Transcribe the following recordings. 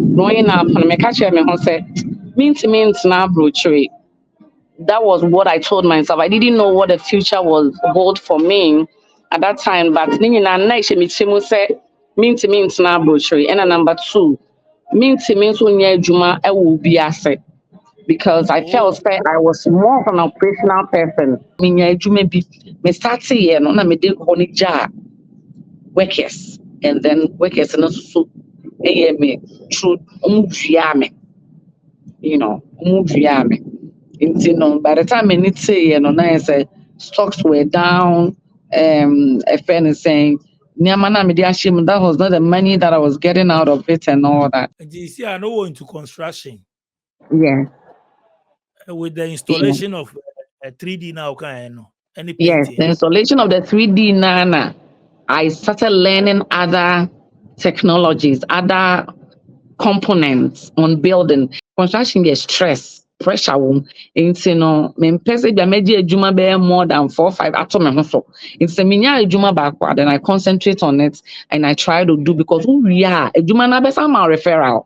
Growing up, and me catch me who say, mint na brochure. That was what I told myself. I didn't know what the future was hold for me at that time. But ni na na she me chimu say, mint na brochure. And number two, mint unya juma I will be asset because I Oh, felt that I was more of an operational person. Minya juma be me start here no na me de ko ni ja workers and then workers no so me through me, me. By the time I need say, now say stocks were down, a friend is saying, "Nyamana mede ahyem," that was not the money that I was getting out of it and all that. you see, I know into construction Yeah, with the yeah. installation of 3D now, kind of any Yes, painting. the installation of the 3D Nana, I started learning other technologies, other components on building. Construction get stress, pressure wom. Nti no, mempɛ sɛ bia mɛgye adwuma bɛyɛ more than 4 5 ato me ho so. Nti sɛ menya adwuma baako a, then I concentrate on it and I try to do because wowie a adwuma no abɛsa ma wo referral.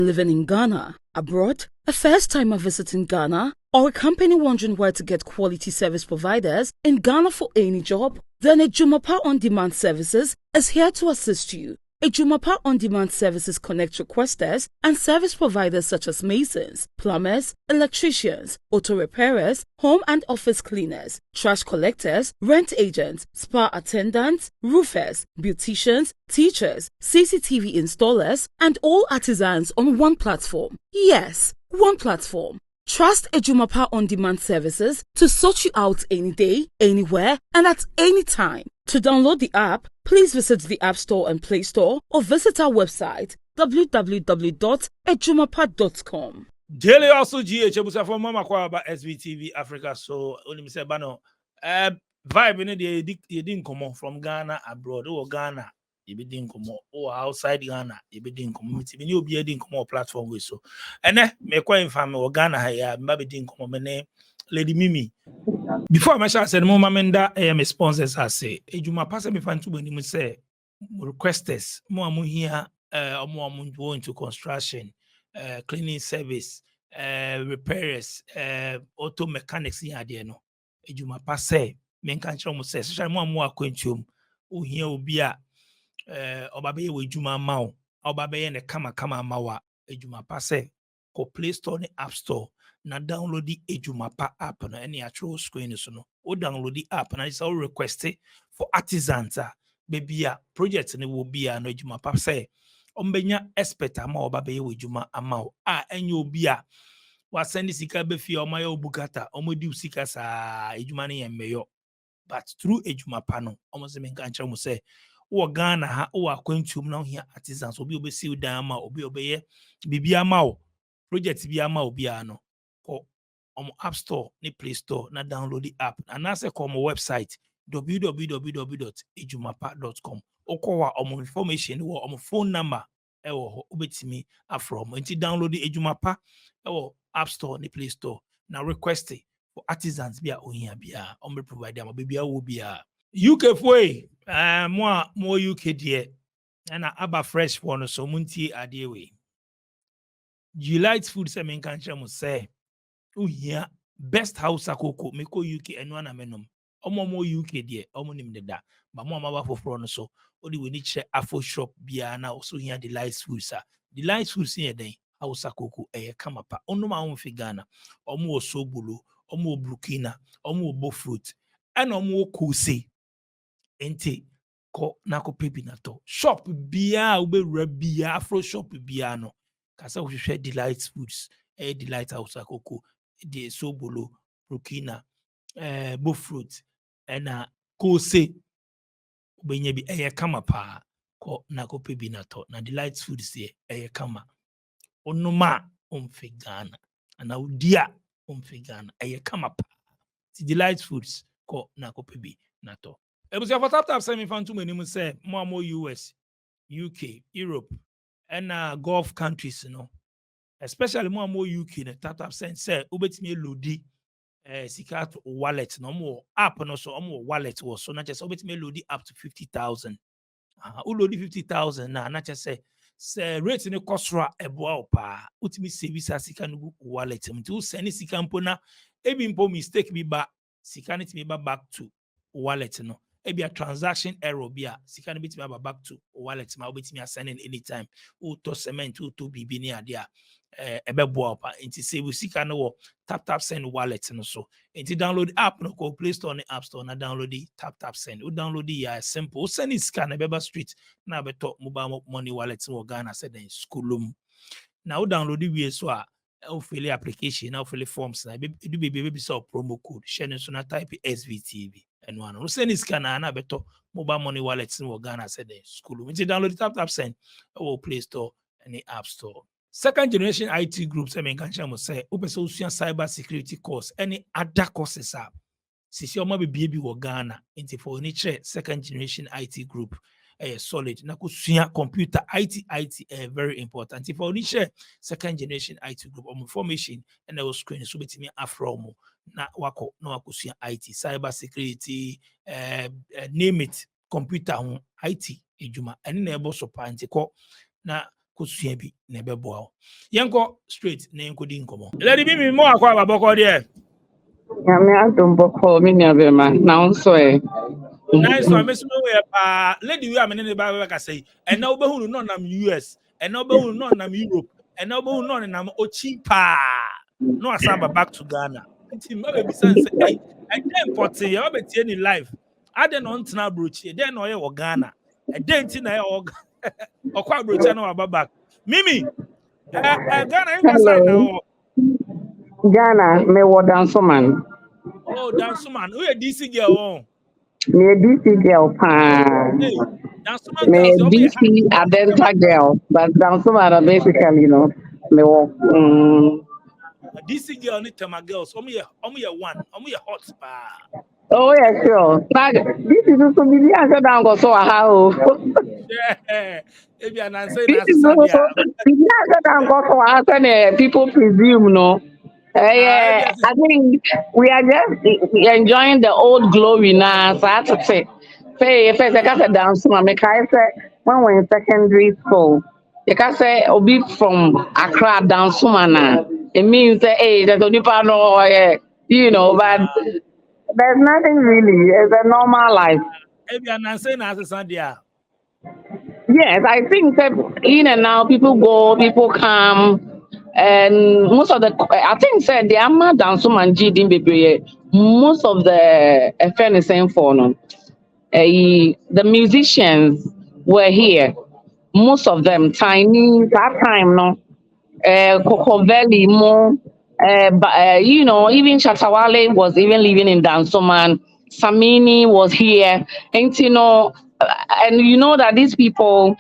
Living in Ghana, abroad, a first timer visiting Ghana, or a company wondering where to get quality service providers in Ghana for any job, then A Jumaa On Demand Services is here to assist you. A Jumaa On Demand Services connect requesters and service providers such as masons, plumbers, electricians, auto repairers, home and office cleaners, trash collectors, rent agents, spa attendants, roofers, beauticians, teachers, CCTV installers, and all artisans on one platform. Yes, one platform. Trust A Jumaa On Demand Services to sort you out any day, anywhere, and at any time. To download the app, please visit the App Store and Play Store or visit our website www.ejumapa.com. Daily also GH ebusa for mama kwa ba SVTV Africa so only say bano vibe in the didn't come from Ghana abroad or Ghana you be didn't come or outside Ghana you be didn't come me you be didn't come platform with so and me kwa infam or Ghana ya mbabe didn't come me Lady Mimi before I said mo mamenda my sponsors I say ejuma pass me fan to when you say requesters mo amu here mo amu go into construction cleaning service repairers auto mechanics here there no ejuma pass say men kan chiro mo say especially mo amu akwantuom o here obi a obabe we ejuma ma o obabe ne kama ma wa ejuma pass say ko Play Store ne App Store na download the Ejumapa app na any actual screen so no o download the app na is all requested for artisans baby a project ne will be no Ejumapa say ombenya expert ama oba be we ejuma ama enye obi a wa send sika be fi oma ya obukata omodi sika sa ejuma ne yemmeyo but through Ejumapa no omo se menka nche mo say wo Ghana ha wo akwantum na ohia artisans obi obesi dan ama obi obeye bibi ama o project bi ama obi ano ko App Store ni Play Store na download the app and na say ko website www.ejumapa.com okowa information wo phone number ewo obetimi afrom nti download the Ejumapa ewo App Store ni Play Store na request for artisans bia ohia bia provide am bia wo bia UK foi mo UK die na aba fresh one so muntie ade we Delight Food se men kan mo say oh yeah best house akoko me ko UK eno na menom omo UK die omo nim de da ba mo amaba foforo no so odi we ni che afo shop bia na also here Delight Food sa Delight Food se den house akoko kamapa ono ma won fi Ghana omo osobolo omo Burkina omo obo fruit and omo kose enti ko na ko pebi na to shop bia ubewura bia afro shop bia no kasa wo hwehwe Delight Foods Delight house akoko de sobolo Burkina bo fruit na kose ubenye bi kama pa ko na ko pebi na to na Delight Foods kama onoma omfe Ghana ana udia omfe Ghana kama pa ti Delight Foods ko na ko pebi na to ebusia for tap say me fan too many say more US UK Europe and Gulf countries you know especially more UK na tap say ubetimi lodi sika to wallet no more app no so more wallet was so not just obet me load up to 50,000 load 50,000 na not just say rate no cost ra eboa pa utimi save sika no wallet mtu send sika mpo na ebi mpo mistake bi ba sika no timi ba back to wallet no ebi a transaction error bi a sika no bitimi ba back to wallet ma obetimi send anytime to cement to bibi ni ade a ebeboa pa inti save sika no tap send wallet no so inti download the app no ko Play Store ni App Store na download the tap send u download the ya simple send scan na beba street na beto mobile money wallet no Ghana said in schoolum na u download the we so a u fill application na u fill forms na do baby so promo code share so na type SVTV and one u send scan na beto mobile money wallet no Ghana said in schoolum inti download the tap send u Play Store and the App Store. Second generation IT groups, I mean, can say, open cyber security course, any other courses up. Since your mother baby or Ghana, into for nature, second generation IT group, solid. Nakusuya computer IT, very important. If for nature, second generation IT group, formation, and I was screen, so between Afromo, na wako, no akusuya IT, cyber security, name it, computer, IT, A Jumaa, and enable support, na kusuyebi nebeboa yenko straight na yenko di nkomo lady bi mi mo akwa baboko de ya me adom boko mi nya be ma na unso nice one me so we pa lady we am ne ba ka say and now behunu no nam US and now behunu no nam Europe and now behunu no nam ochipa no asaba back to Ghana nti ma be bisan say hey and then important you be tie ni life ade no ntena brochi then no ye wo Ghana and then nti na ye wo okwa brocha na wa back Mimi Ghana in side now Ghana me wo danso man oh dance man who a DC girl me a DC girl pa hey dance man me girls you be DC adenta girl but danso man are basically me wo DC girl need my girls one hot pa oh yeah sure like this is also be answer down go so how yeah if you are say this na is Sadia answer down go so how people presume no. if Yeah, I think we are just enjoying the old glory now. So I have to say, if I got a dance, I say when we're in secondary school, you can say Obi from Accra dance now. It means that hey, there's only part but there's nothing really. It's a normal life. you are say na Sadia Yes, I think that in and out people go, people come, and most of the I think said the Amma dance man GD baby. Most of the FNSM for no, the musicians were here. Most of them tiny that time no, Coco Valley more. Even Chatawale was even living in Dansoman. Samini was here, and and you know that these people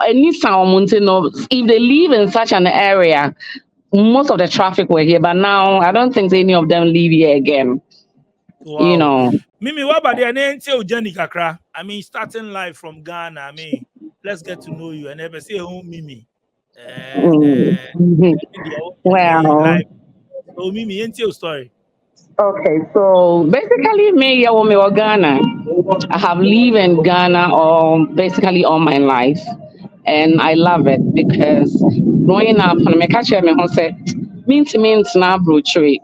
if they live in such an area, most of the traffic were here, but now I don't think any of them live here again. wow Mimi what about the name tell Jenny Kakra I mean starting live from Ghana I mean let's get to know you and never say home Mimi Mhm. Well, live so Mimi ain't your story okay, so basically, me, Ghana. I have lived in Ghana basically all my life, and I love it because growing up, and me catch me who said, means now broochery.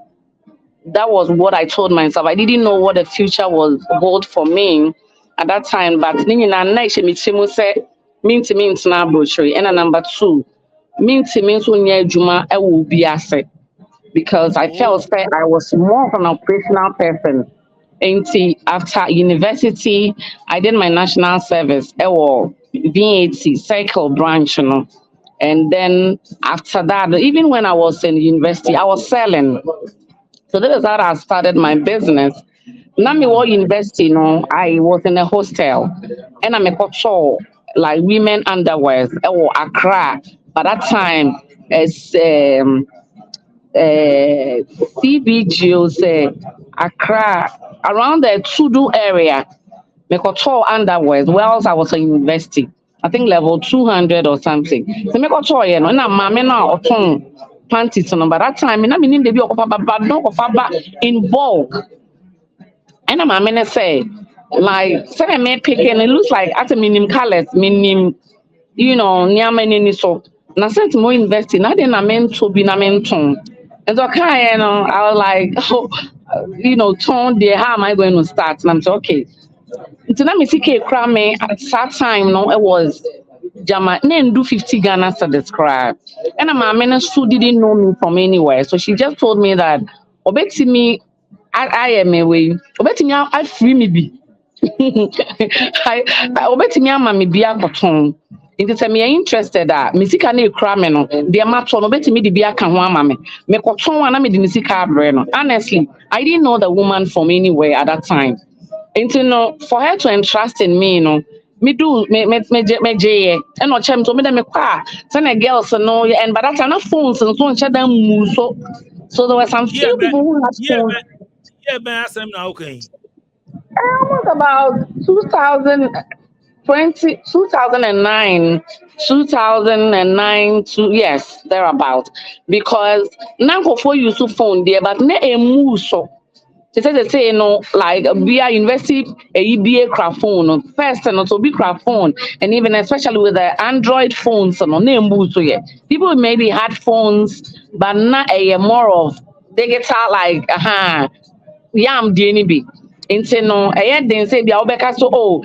That was what I told myself. I didn't know what the future was hold for me at that time. But next me say means now brochure. And number two, means when Juma I will be asset because I oh felt that I was more of an operational person. And after university, I did my national service, VAT cycle branch, And then after that, even when I was in university, I was selling. So this is how I started my business. Nami War University, I was in a hostel and I'm a control like women underwear or Accra. By that time, it's CBG say Accra around the Tudu area. Me control underwear. Whilst I was in university, I think level 200 or something. So me control na mama na oton panties no, but that time na me nim baby okofa but no okofa in bulk. And I'm gonna say, like, say me picking, it looks like at a minimum colors, minimum, nyama so. Na set more investing, I didn't meant to be na menton. And okay, I was like, oh, tone there, how am I going to start? And I'm saying, okay. It's not me see cry me at that time, no, it was Jama, then do 50 Ghana to describe. And my minister who didn't know me from anywhere. So she just told me that, obeti me, I am away. Obeti me, I free me be. I obeti me, I'm be a cotton. It is me interested that Missika ne cramming no, the matron obeti me the beer can one me cotton and I made the Missika breno. Honestly, I didn't know the woman from anywhere at that time. And for her to entrust in me, me jay and no chem to me them kwa send a girls no and but that's enough phones and so shut them so there were some few people who had phones. Man, now okay. Almost about 2009 to yes, thereabout. Because now before you use phone there, but ne a move so. She said they say like we are investing a EBA craft phone first and also big craft phone and even especially with the Android phones name so yeah. People maybe had phones but not a more of digital like yam DNB. Into then say so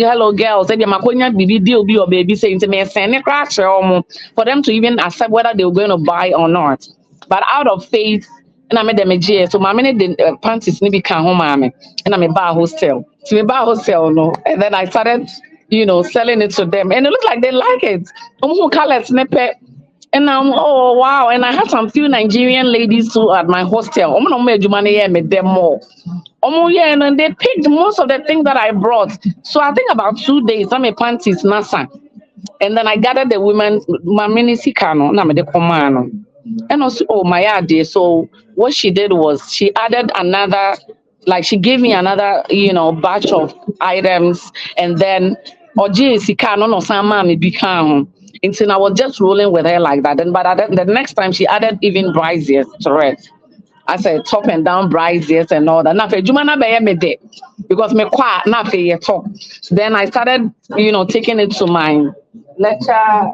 hello girls say deal be or baby say into me send crash for them to even accept whether they were going to buy or not. But out of faith and I made them a G. So my minute panties maybe can home and I'm a bar hostel. So me bar hostel and then I started, selling it to them. And it looked like they like it. Color snippet. And oh wow. And I had some few Nigerian ladies too at my hostel. Made them more. And they picked most of the things that I brought. So I think about 2 days, I'm a panties nasa. And then I gathered the women, my mini sikano, na me de komano. And also, my idea. So what she did was she added another, like she gave me another, batch of items, and then and I was just rolling with her like that. And but the next time she added even braziers to it. I said top and down braziers and all that. Because me kwa na fe talk. Then I started, taking it to my lecture,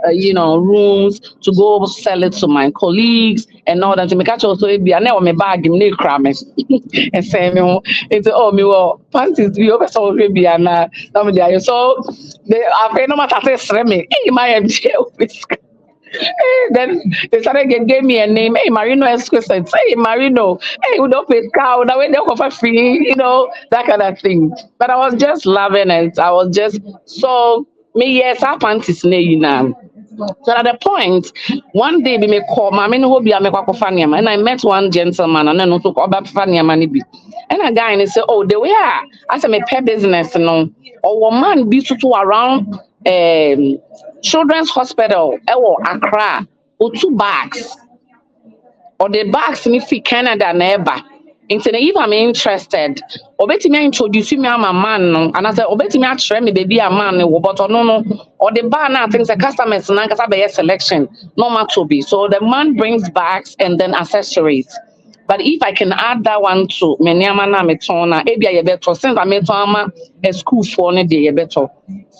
rooms to go sell it to my colleagues and all that. To make also be I never me bag him ne cram and say me into me panties we over so be na so they I no matter say me my MJ then they started gave me a name. Hey, Marino Esquisite. Hey, Marino. Hey, we don't pay cow. That way they offer free, that kind of thing. But I was just loving it. I was just so me. Yes, our panties now. So at the point, one day we may call my men who be a mekofaniam, and I met one gentleman and then also about faniam and a guy and he said, oh, the way I said my pet business, or man be to around Children's Hospital, Accra, or 2 bags, or the bags in Canada never. If I'm interested, obeti me introduce me am a man, and I said, obeti me actually me baby a man, but no, or the bar now things the customers now because I be a selection, no matter to be. So the man brings bags and then accessories. But if I can add that one to me na me tona, ebia better since I made a school for ne day better.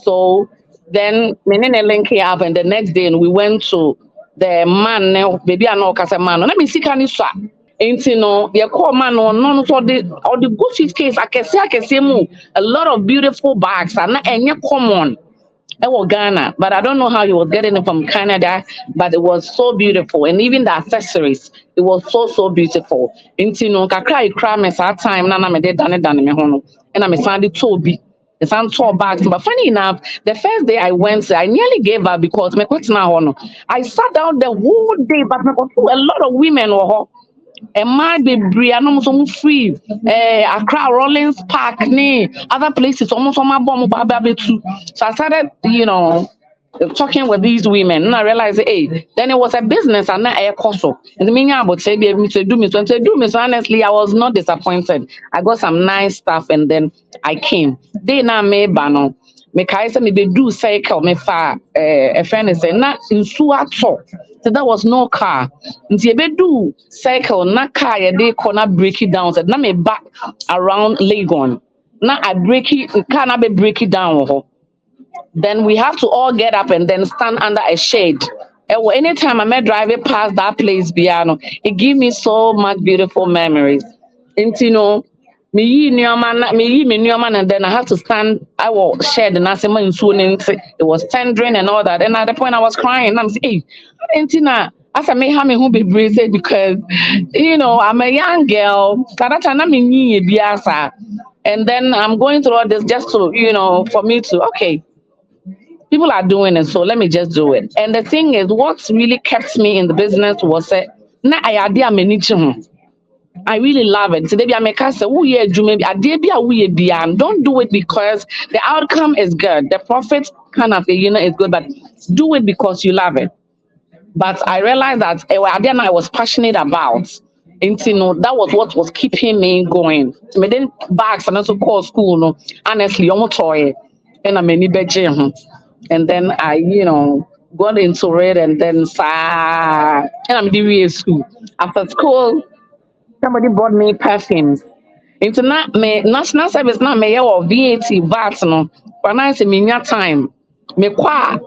So then me link up and the next day we went to the man baby I know cause man. Let me see can you swap. Ain't the call man no so the good 50 I can see a lot of beautiful bags and any common. Ghana, but I don't know how he was getting it from Canada, but it was so beautiful. And even the accessories, it was so beautiful. Kakra cram at time, Nana me did done me hono. And I'm a sandy Toby. The sound 12 bags. But funny enough, the first day I went, I nearly gave up because I sat down the whole day, but a lot of women were and my baby, I know so free. Accra, Rollins Park, other places, almost on my bomb, too. So I started, talking with these women, and I realized, hey, then it was a business and not a cost. And the meaning about say, me to do me. So honestly, I was not disappointed. I got some nice stuff, and then I came. They now made banner. Me kaisa me be do cycle me fa a friend say na nsu ato. So that was no car. Nti be do cycle na car ye dey corner break it down. So na me back around Legon. Na I break it car na be break it down. Then we have to all get up and then stand under a shade. Anytime I may drive it past that place, piano, it give me so much beautiful memories. And you know, me Newman, and then I have to stand. I will share the Nasima in soon. It was tendering and all that. And at the point I was crying, I'm saying, hey, Entina, as I may have me who be breezy because you know I'm a young girl. And then I'm going through all this just to, you know, for me to okay. People are doing it, so let me just do it. And the thing is, what really kept me in the business was na I idea many. I really love it. Today, I make us say, "Oh yeah, do maybe don't do it because the outcome is good. The profit kind of is good, but do it because you love it." But I realized that idea I was passionate about. And you know, that was what was keeping me going. Me then bags and also call school. No, honestly, I'm toy and I'm any bedroom. And then I, you know, got into it and then and I'm doing school. After school, somebody bought me perfumes. Into not me national service not me or VAT VAT no. But I say me time. Me kwa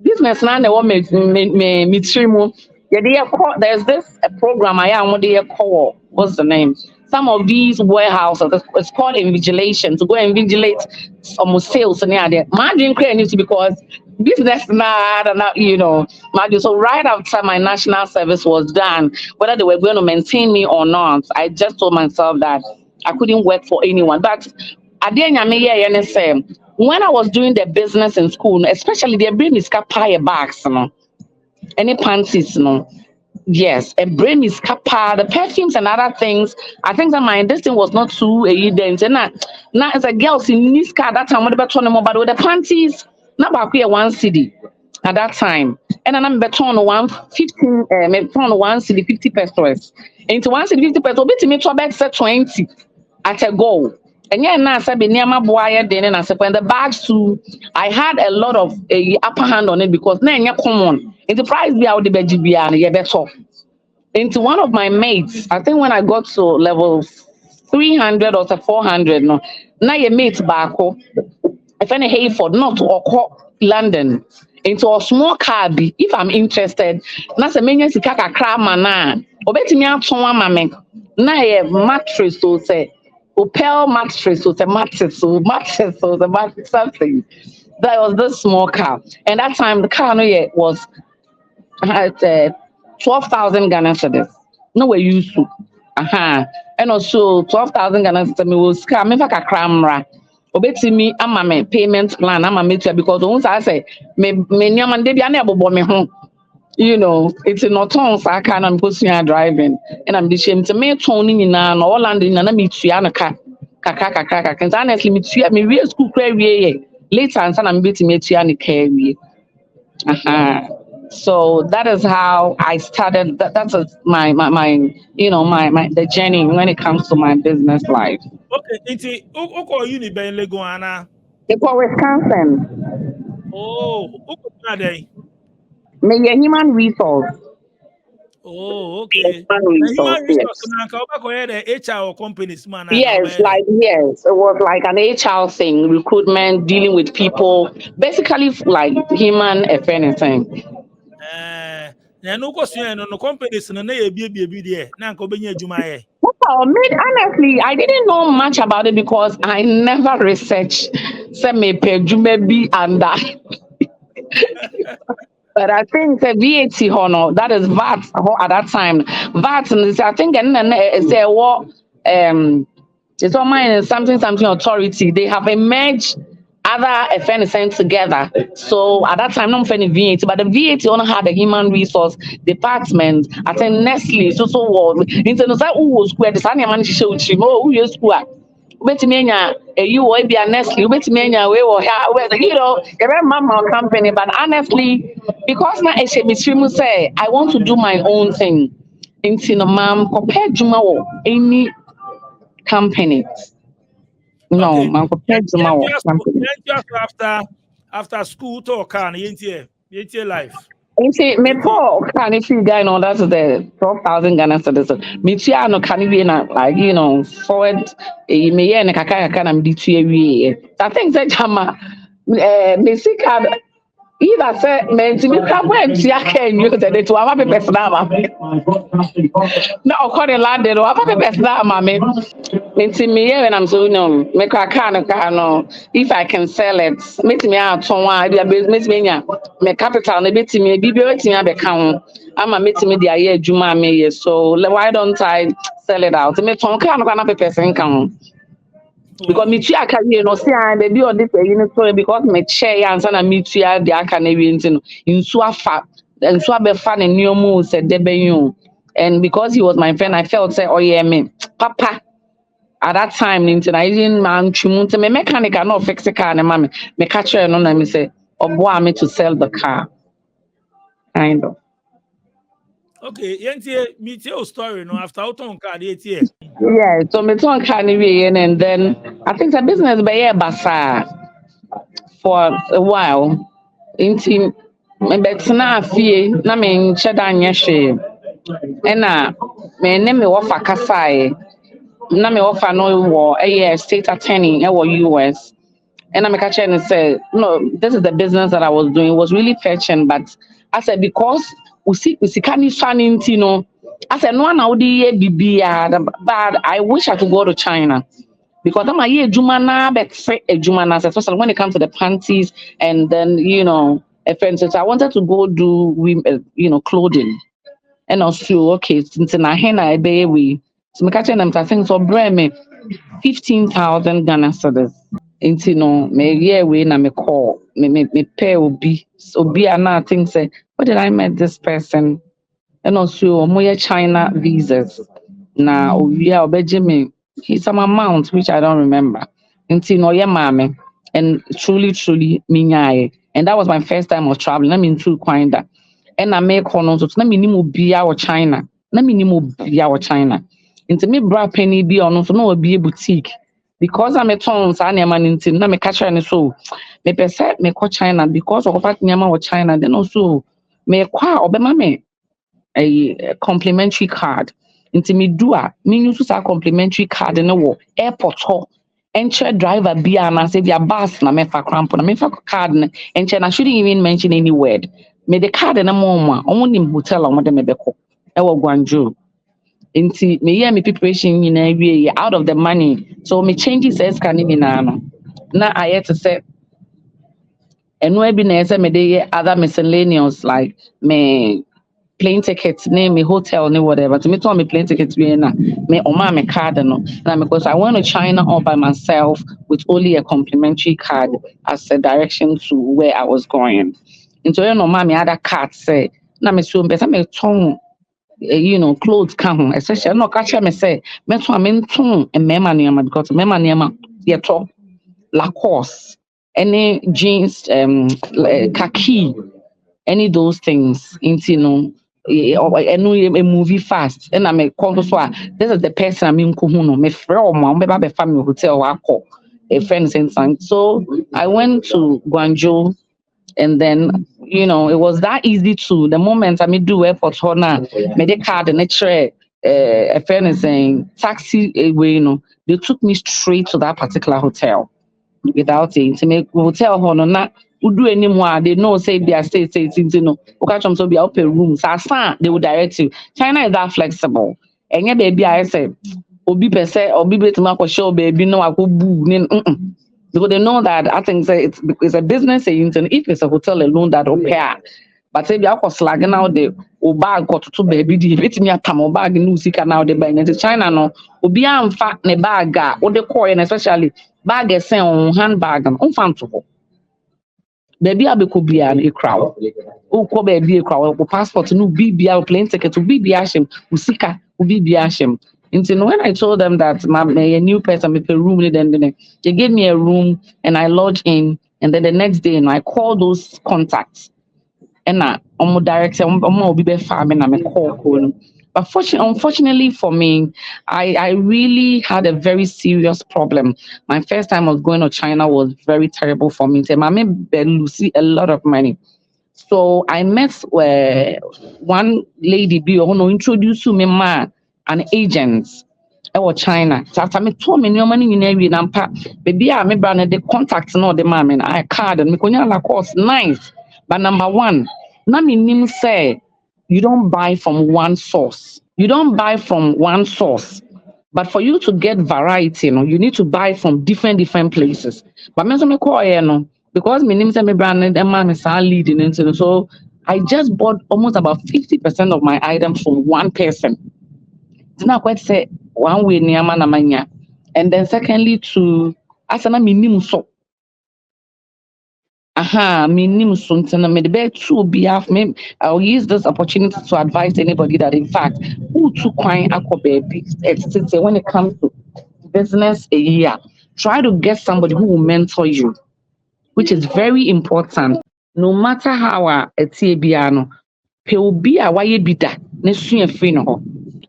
business na na me trimu. There's this a program I am what they call what's the name? Some of these warehouses it's called invigilation to go and vigilate some sales and yeah there. My dream create because business not you know so right after my national service was done, whether they were going to maintain me or not, I just told myself that I couldn't work for anyone. But at the end, when I was doing the business in school, especially they bring me pie bags, you know, any panties, you know. Yes, and brain is kappa, the perfumes and other things. I think that my this thing was not too a dense. And now as a girl in Niska that time, what about but with the panties, not about here 1 cedi at that time. And then I'm beton 115, maybe 1 cedi 50 pesos. Into 1 cedi 50 pesos, bit me to about 20 at a go. And yeah, now I said, near my boy, then and I said, when the bags too, I had a lot of upper hand on it because now you're common. In the price be out the BGB, yeah, better. Into one of my mates, I think when I got to level 300 or 400, no, now your mates back home. If any Hayford, not to occur London, into a small car, if I'm interested, na se menya sika kakra mana, obeti mi aton amame, na ye mattress so say, Opel mattress so say mattress something. That was this small car, and that time the car no yet was at 12,000 Ghana cedis. No we used to, and also 12,000 Ghana cedis. Me was car me fa kakra mra. Obetimi ama me payment plan ama me tua because once I say me nyama de bia na ebobo me ho, you know, it's not on sa car na me driving and I'm the shame to me turn ni na no all land na me tua na kakra and honestly me tua me we school kra wie later and na me betimi tua ni car wie. So that is how I started. That's my you know my the journey when it comes to my business life. Okay, it's okay. You need be in Leguana. It's for Wisconsin. Oh, okay. Me a human resource. Oh, okay. Human resource. Yes. HR companies, man. Yes, it was like an HR thing, recruitment, dealing with people, basically like human if anything. No question, no companies, no be there. Now, go be A Jumaa. Honestly, I didn't know much about it because I never researched. Say me pay maybe and that. But I think the VAT honor that is VAT at that time. VAT I think and say what it's all mine something authority. They have merged other FNSN together. So at that time, not any VAT, but the VAT only had a human resource department. I think Nestle, so was international who square the Sanya man show who you square. Betimania, you will be a Nestle, Betimania, we will have, you know, a very mama company. But honestly, because now I say, I want to do my own thing. In Cinnamon, compared to any company. No, Okay. man, compared to my work company. Just after school talk and yenti life. You see, me poor can if you guy know that's the 12,000 Ghana cedis. Me too, I know can be na like forward. Me yeah, ne kaka kaka na me di tu ewie. I think that jama, me see card. Either say me ti me come when ti aka you say the two ama be personal ma. No, according landed, ama be personal ma me. Nti me yeah when I'm so me kaka no ka no if I can sell it make me out one idea make me nya me capital na betimi bi betimi abeka ho ama metimi de aye adwuma me ye so why don't I sell it out me ton ka no na person kan ho because me Wow. tua aka wie no see an baby on this you know so because me share answer na me tua de aka na wie nti no nsu afa nsu abefa ne nneomu se de benyu and because he was my friend I felt say oh yeah me papa at that time I didn't man to me mechanic no fix the car and mommy me catch her no na me say oboa me to sell the car kind of. Okay, yenti me tell story no after autumn card yeti. Yeah, so me turn car ni we and then I think the business be yeah basa for a while into me betena afie na me nche da anya hwe e na me ne me wo fa kasae na me wo fa no wo state attorney e wo US. And I'm catching and say, no, this is the business that I was doing. It was really fetching, but I said because we see can you know. I said no one would be but I wish I could go to China because I'm a year Jumana but say a Jumana, especially when it comes to the panties and then offenses. I wanted to go do clothing and also okay since in a henna baby. So me catching them I think so bring me 15,000 Ghana cedis. Nti no me yeah we na me call me pay obi and I think say what did I met this person and also mo China visas na owie obeje me some amount which I don't remember nti no yeah mame and truly me nyae and that was my first time of traveling na me too kwan da and I make no so na me ni mo bia wo China na me ni mo bia wo China nti me bra penny bi ono so na obi boutique because I'm a ton sa nneɛma no nti na meka kyerɛ ne so mepɛ sɛ mekɔ China because ɔkɔfa nneɛma wɔ China then also mekɔ a ɔbɛma me a complimentary card nti medu a menuse saa complimentary card no wɔ airport hɔ ɛnkyerɛ driver bi a anaasɛ bia bus na mɛfa krampo na mefa card no ɛnkyerɛ na I shouldn't even mention any word mede card no ma ɔmo a ɔmo nim hotel a ɔmo de me bɛkɔ ɛwɔ Guangzhou. Into me yeah me preparation out of the money so me changes says can be no now I had to say and no be na say me dey other miscellaneous like me plane tickets name me hotel ne whatever to me told me plane tickets we na me on my card no now because I went to China all by myself with only a complimentary card as a direction to where I was going into no mommy other card say na me so be me tongue clothes come, especially no catch me say, meant to mean tone and memaniama because memaniama, yeah, top Lacoste, any jeans, khaki, any those things, into a movie fast. And I'm a call so this is the person I'm in Kuhuno, me from my family hotel, I call a friend and son. So I went to Guangzhou and then it was that easy to the moment I do airport now made card and a friend is saying taxi way they took me straight to that particular hotel without it to make hotel not do anymore they know say they are state okay so be open rooms they will direct you. China is that flexible and yeah baby I say obi per se obi betima show baby no I go boo because they know that I think say it's a business and if it's a hotel alone that will pay. But if you are slagging out the bag got to baby, it's me a tam bag new sick now the bag in China no obi am fat ne bag or the coin especially bag is on handbag and on to baby I could be a crowd. Oh, ko baby a crowd passport no BBR plane ticket to BBR shim usika BBR shim. And so when I told them that a new person with a room, then they gave me a room and I lodged in. And then the next day, I called those contacts. And I'm director, I'm be farming. I'm a call. But unfortunately for me, I really had a very serious problem. My first time of going to China was very terrible for me. So, I lose a lot of money. So I met one lady who introduced to me an agent China. So after me told me no money in every nampa, baby, I remember the contact no the man I card and me konya la course nice. But number one, na me nim say you don't buy from one source. You don't buy from one source. But for you to get variety, you need to buy from different places. But me so me call because my name say me brand and man is leading into so I just bought almost about 50% of my items from one person. It's not quite say one way near manamanya. And then secondly to asana minimum so minimum so me the bed to be half me. I'll use this opportunity to advise anybody that in fact who to quite when it comes to business a year, try to get somebody who will mentor you, which is very important. No matter how a TBano, pe obi a waye bida ne sua free no.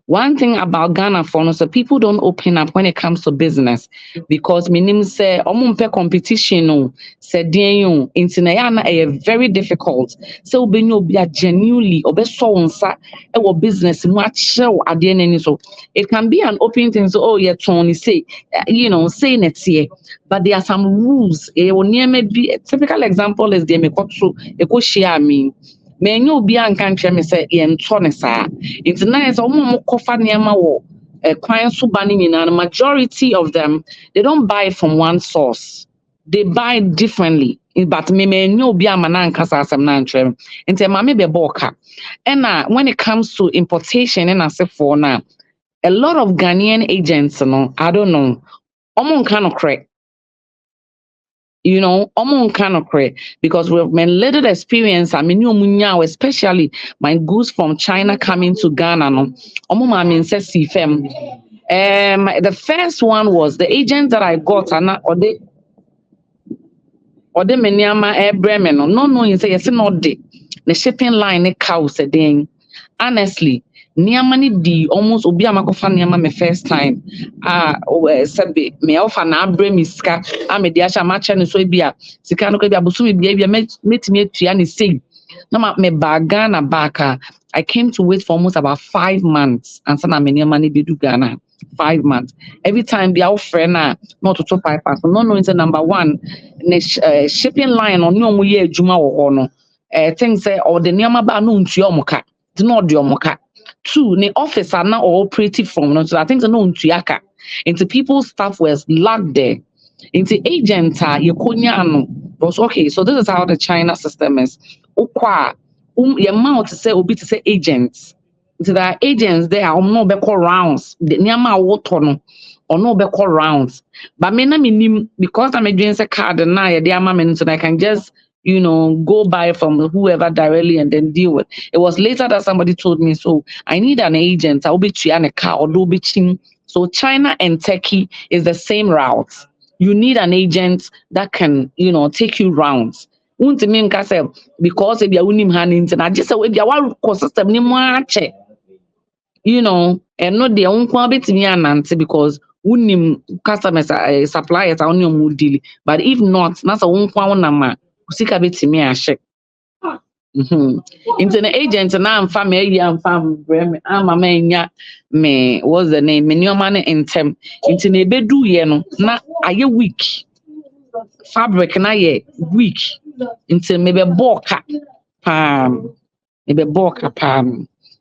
One thing about Ghana for so people don't open up when it comes to business because minim say omumpe competition no say den yo intina ya na very difficult. So obenyo obi a genuinely obeso wonsa e wo business mu achew ade nani so it can be an open thing so oh yeah Tony say say netie but there are some rules a typical example is the mekotso share me menye obi anka ntwe me say ye nto ne saa it's nice omo kofa niema wo kwan so ba ni nyina majority of them they don't buy from one source they buy differently but me menye obi amana anka asem na ntwe nti ma me be boka and when it comes to importation and as for now a lot of Ghanaian agents I don't know omo nka no correct because with my little experience, I mean, especially my goods from China coming to Ghana. The first one was the agent that I got, or the Menyama Bremen. No, you say, yes, not the shipping line, cows a ding. Honestly, Niamani di almost Obiama Kofa Niama my first time. Sabi me offer na abre miska. Me di asha matcha ni so bia. Sika no ko bia busumi bia metimi atua ni sei. Na me bagana baka. I came to wait for almost about 5 months and sana me Niama ni do Ghana. 5 months. Every time be our friend not to top pipe. No, it's number one. Shipping line on no ye A Jumaa or no. Things say or the Niama ba no ntua omoka. It's not the omoka. Two, the office are now operative from so I think no ntuaka. Into people's staff was locked there. Into agent was okay. So this is how the China system is. Ukwa your mouth to say obi to say agents. Into the agents there are no be call rounds. The nyama water no or no be call rounds. But me na minim because I'm a doing a card and now the amount so I can just go buy from whoever directly and then deal with. It was later that somebody told me, so I need an agent. I'll be in a car or do be. So China and Turkey is the same route. You need an agent that can, take you rounds. Because if you're winning hand I just say if you're system ni much, and not the own quality because unim customers suppliers are only deal. But if not, that's a one nama. Sika betimi ahye into the agent na am family am fam brem am anya me what's the name me nyoma ne intem into na ebedu ye no na aye week fabric na ye week into me be boka pam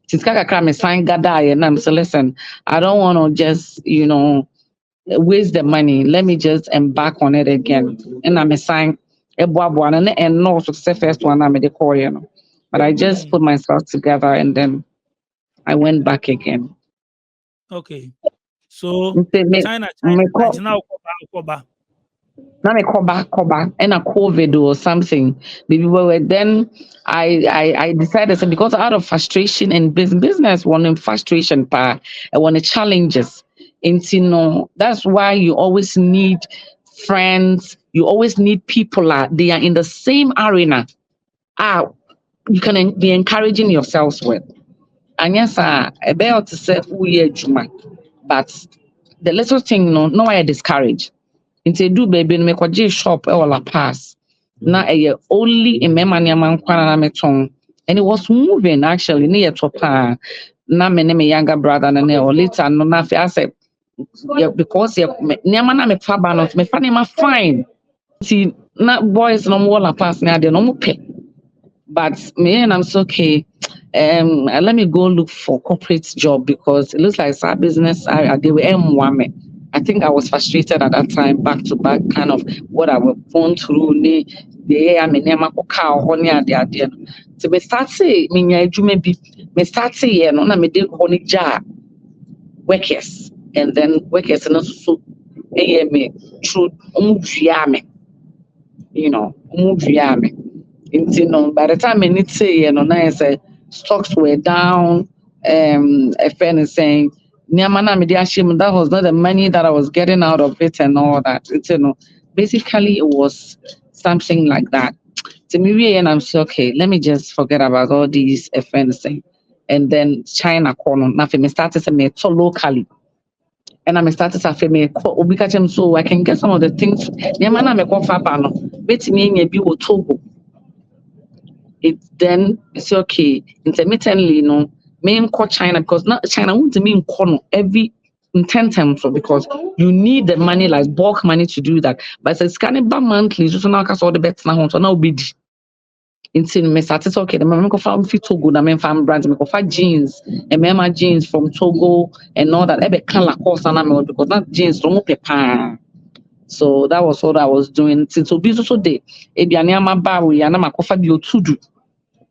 sika kakra me sign gada ye na me say listen I don't want to just waste the money, let me just embark on it again and I'm a sign and no so say first one I'm the Korean. But I just put myself together and then I went back again. Okay. So China now now me cover and a COVID or something. Then I decided so because out of frustration and business wanting frustration I want challenges. And that's why you always need friends, you always need people they are in the same arena. You can be encouraging yourselves with. anyasa about to say we A Jumaa, but the little thing no I discourage. Into do baby no me kwaje shop e wala pass. Na only in mema nneɛma nkwana na metɔn. And it was moving actually near to pa. Na me ne me younger brother na ne or later no na I said yeah, because yeah nneɛma na me fa ba no me fa nneɛma fine. See na boys no more la pass na de no mo pɛ. But me and I'm so okay. Let me go look for corporate job because it looks like our business. They were M1. I think I was frustrated at that time, back to back, kind of what I was going through. The I mean, never cow honey at the idea. So me start say, me maybe me start say, yeah, no, na me did honey jar workers, and then workers and also me through you know, me. By the time I need say, you know, now I say stocks were down. A friend is saying, that was not the money that I was getting out of it and all that. Basically it was something like that. To me, and I'm so okay, let me just forget about all these friends saying. And then China corner, nothing. Me started to make so locally. And I'm started to say me so I can get some of the things. Nyamana me kwa fabano. Bet me nye bi wo Togo. It then it's okay intermittently, main call China because not China won't mean corner every in 10 times so because you need the money like bulk money to do that. But it's kind of monthly, just now all the bets now so now be in me started okay. The man go find fit Togo, the man find brands, me go find jeans, and me jeans from Togo and all that. Ebe can la cost and me because that jeans don't paper. So that was what I was doing. Since so busy so day, ebiani ama bawi, and I'm kofa bio tudu.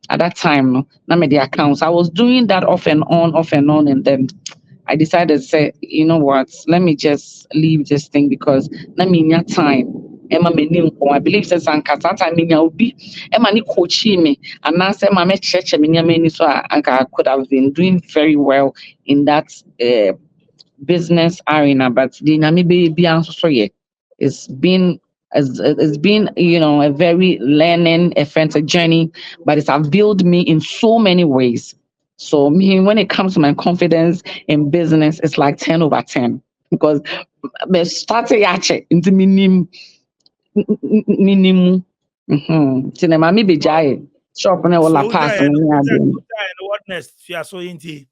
At that time, no, na me the accounts. I was doing that off and on, and then I decided to say, you know what, let me just leave this thing because na me nya time. Emma me I believe says anka that time me nya obi. Emma ni coaching me, and now say me church me nya me ni so anka I could have been doing very well in that business arena, but the na me be answer so yeah. It's been a very learning a journey, but it's have built me in so many ways. So me when it comes to my confidence in business, it's like 10/10 because me started actually into minimum. Cinema me be jai shop na wala pass me what next? You are so into.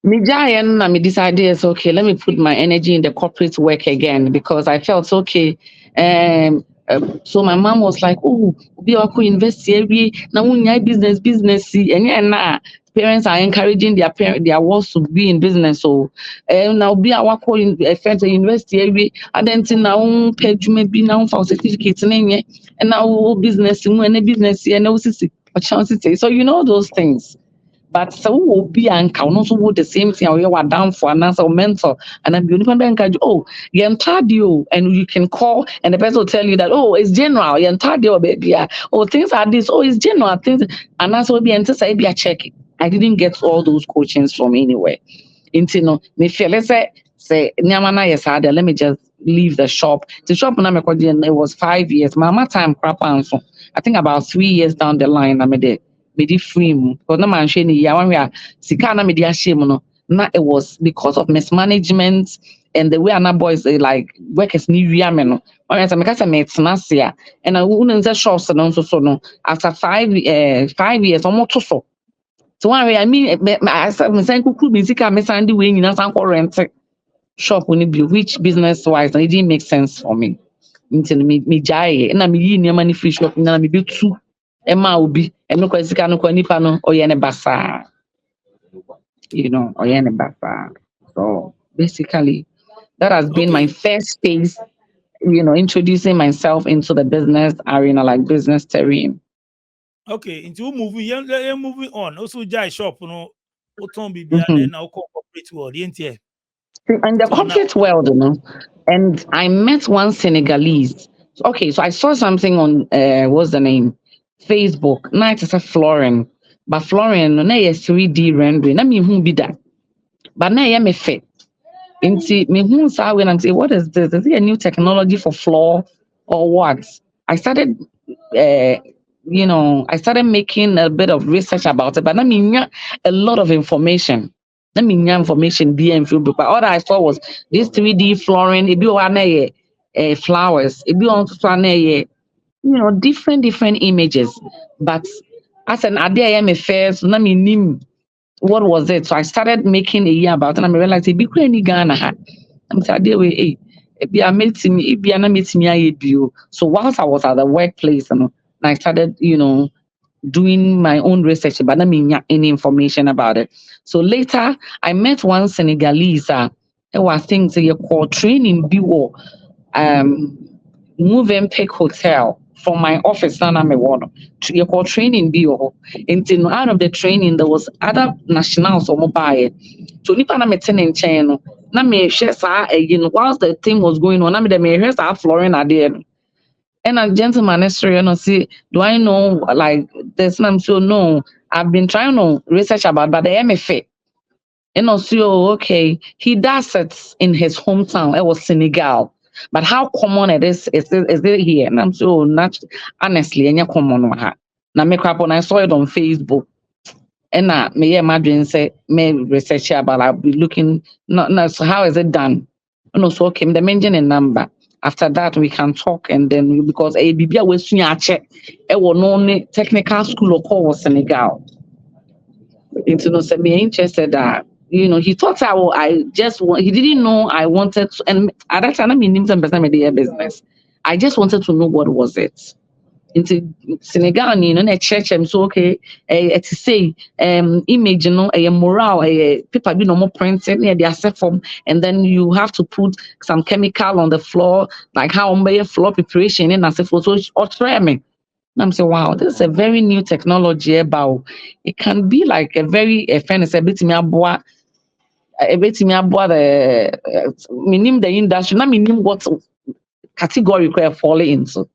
Me giant na me decided it's okay. Let me put my energy in the corporate work again because I felt okay. So my mom was like, "Oh, be ako invest here. Now we business. See, and yeah, parents are encouraging their works to be in business. So, now be our call in friends invest here. And then now pay you maybe now for certificates and now business and business and now see a chance to say. So those things. But so will be and count also would the same thing we were down for an answer mentor and I'm uniform bank. Oh, you're you and you can call and the person will tell you that it's general, you're baby. Yeah. Oh, things are this, it's general things and that's what be anticipate be a check. I didn't get all those coachings from anywhere. Me feel let's say Nyamana yes let me just leave the shop. The shop when it was 5 years. Mama time crap answer. I think about 3 years down the line I made it. Made it free because no man shany ya when we are sikana media shame no it was because of mismanagement and the way our boys they like work as new year no when I say me tenasia and I wouldn't say shops no so after 5 years almost so one way I mean I say kuku music me sandy way nyina san rent shop when be which business wise it didn't make sense for me until me jai and I me yi money free shop na me be two Emma will be and no kwesika no kwanipa no oyene basa oyene basa. So basically that has been my first phase, introducing myself into the business arena, like business terrain. Okay, into moving, you're moving on. Also, Jai shop, Mhm. now corporate world, In the corporate world, and I met one Senegalese. Okay, so I saw something on what's the name? Facebook. Now it's a Florian. But Florian, no, na 3D rendering. Na me who be that. But now yeah me fit. Into me who saw when I'm saying, what is this? Is it a new technology for floor or what? I started I started making a bit of research about it, but I mean, yeah, a lot of information. I mean, yeah, information be and feel, but all that I saw was this 3D flooring. It be one flowers. It be on different images. But as an idea, I am a fair, so I mean, what was it? So I started making a year about it, and I realized it be any Ghana. I'm saying, hey, it be a meeting, it be an meeting, so whilst I was at the workplace, and I started, doing my own research, but I mean any information about it. So later, I met one Senegalese. It was things you call training bureau, um, move and pick hotel from my office. Now I'm a one. You call training bureau. Until out of the training, there was other nationals or mobile. So nipa na meeting in China. Na me share sa whilst the thing was going on, na me the me hear sa flooring idea. And a gentleman history, see, do I know like this? And I'm so no, I've been trying to research about but the MFA. And also, okay, he does it in his hometown. It was Senegal. But how common is it here? And I'm so not honestly, and common with her. Now make up when I saw it on Facebook. And me imagine say me research about I'll be looking not so how is it done? And also okay, the mention a number. After that, we can talk, and then because a Bibia was check, it was only technical school or call Senegal. Into no me interested that he thought he didn't know I wanted to, and at that time I mean some media business. I just wanted to know what was it. Into Senegal, a church, I'm so okay. To say image, a moral, a paper be normal printed near the set form, and then you have to put some chemical on the floor, like how on floor preparation and as if so or try me. And I'm saying, wow, this is a very new technology about it can be like a very fairness a bit me about the minim the industry, not minim what category we fall into.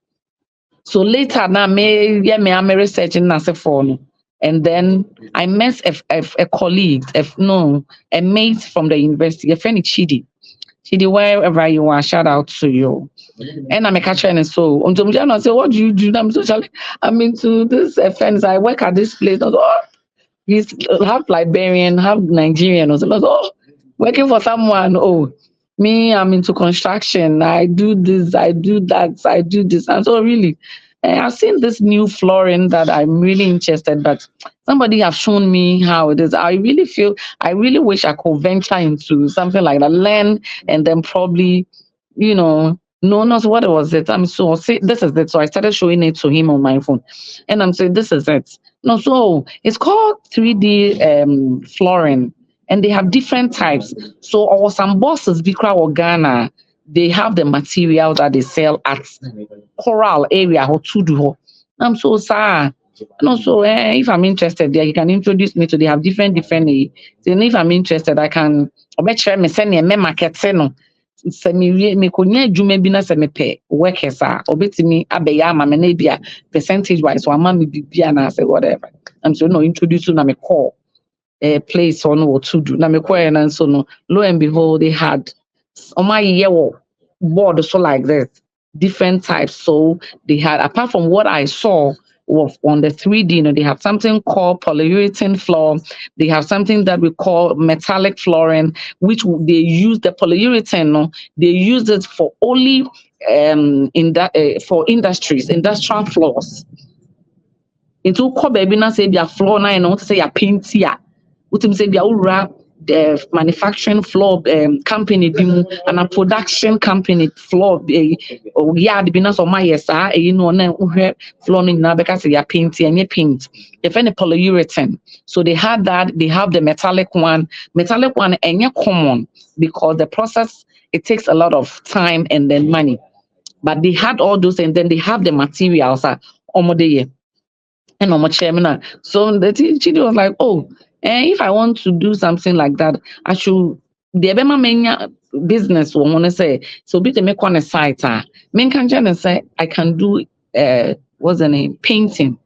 So later now, I'm researching as a phone, and then I met a colleague, a mate from the university, a friend Chidi. Chidi, wherever you are, shout out to you. And I'm a catcher, and so on. I say, what do you do? I'm into this friends. I work at this place. I was, oh, he's half Liberian, half Nigerian. I was, oh, working for someone. Oh, me, I'm into construction. I do this, I do that, I do this. And so really, I've seen this new flooring that I'm really interested, but somebody have shown me how it is. I really wish I could venture into something like that, learn, and then probably, no, not what was it. I'm so see, this is it. So I started showing it to him on my phone, and I'm saying this is it. No, so it's called 3D flooring, and they have different types. So or some bosses, Bikra or Ghana, they have the material that they sell at Coral area or Tudu. I'm so sad. And also, if I'm interested, there you can introduce me to. They have different. Then if I'm interested, I can. I bet share me send me market no. Sɛ me konya adwuma bi na sɛ mepɛ workers a obetimi abɛyɛ ama me na bia percentage wise or ama me bibia na say whatever. I'm so no introduce na me call a place on what to do. Na me call and so no lo and behold they had on my year board so like this different types. So they had apart from what I saw was on the 3D, they have something called polyurethane floor. They have something that we call metallic flooring, which they use the polyurethane. They use it for only for industrial floors. Into call baby na say their floor na and want to say your paint here. Utim say their the manufacturing floor company and a production company floor or yard business or my yes na flooring now because they are paint and paint if any polyurethane. So they had that. They have the metallic one and common because the process it takes a lot of time and then money, but they had all those and then they have the materials and on my chairman. So the teacher was like, oh, if I want to do something like that, I should the Ebema business will want to say, so be the make on a site. Men can say I can do what's the name? Painting,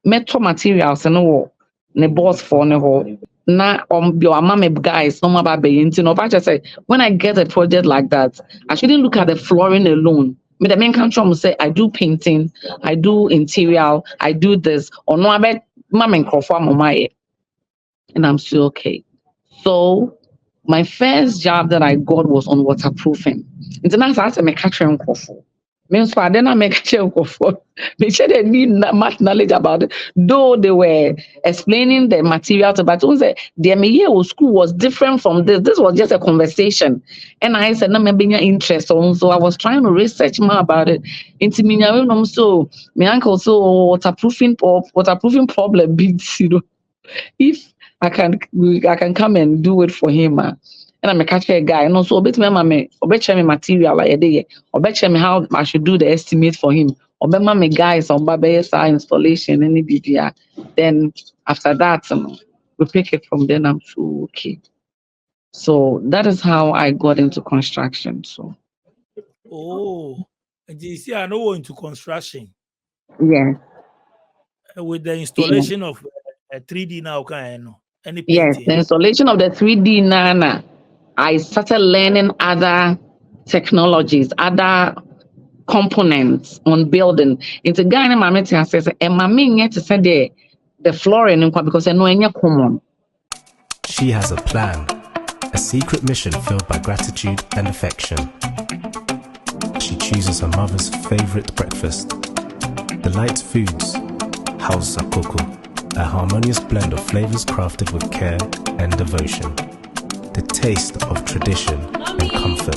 metal materials and no ne boss for ne ho. Na your mama guys, no matter just say when I get a project like that, I shouldn't look at the flooring alone. Me the main country say I do painting, I do interior, I do this. Or no, I bet mama and and I'm still okay. So my first job that I got was on waterproofing. International as a mechanic means for then I make for they said they need much knowledge about it, though they were explaining the material to but the year school was different from this. This was just a conversation. And I said, no, maybe your interest on so I was trying to research more about it. Into me so my uncle so waterproofing problem beats, if I can come and do it for him. And I'm a catcher guy. And also, obey me, obey me material like a day, obey me how I should do the estimate for him. Obey me guys on Babesa installation and BDR. Then after that, we pick it from then. I'm so okay. So that is how I got into construction. So and you see, I know into construction yeah. with the installation of 3D now, kind of any Yes, painting. the installation of the 3D Nana. I started learning other technologies, other components on building. Into Ghana, my mentor says, and my main yet to say the flooring because I know any common. She has a plan, a secret mission filled by gratitude and affection. She chooses her mother's favorite breakfast, Delight Foods, House Cocoa, a harmonious blend of flavors crafted with care and devotion. The taste of tradition and comfort.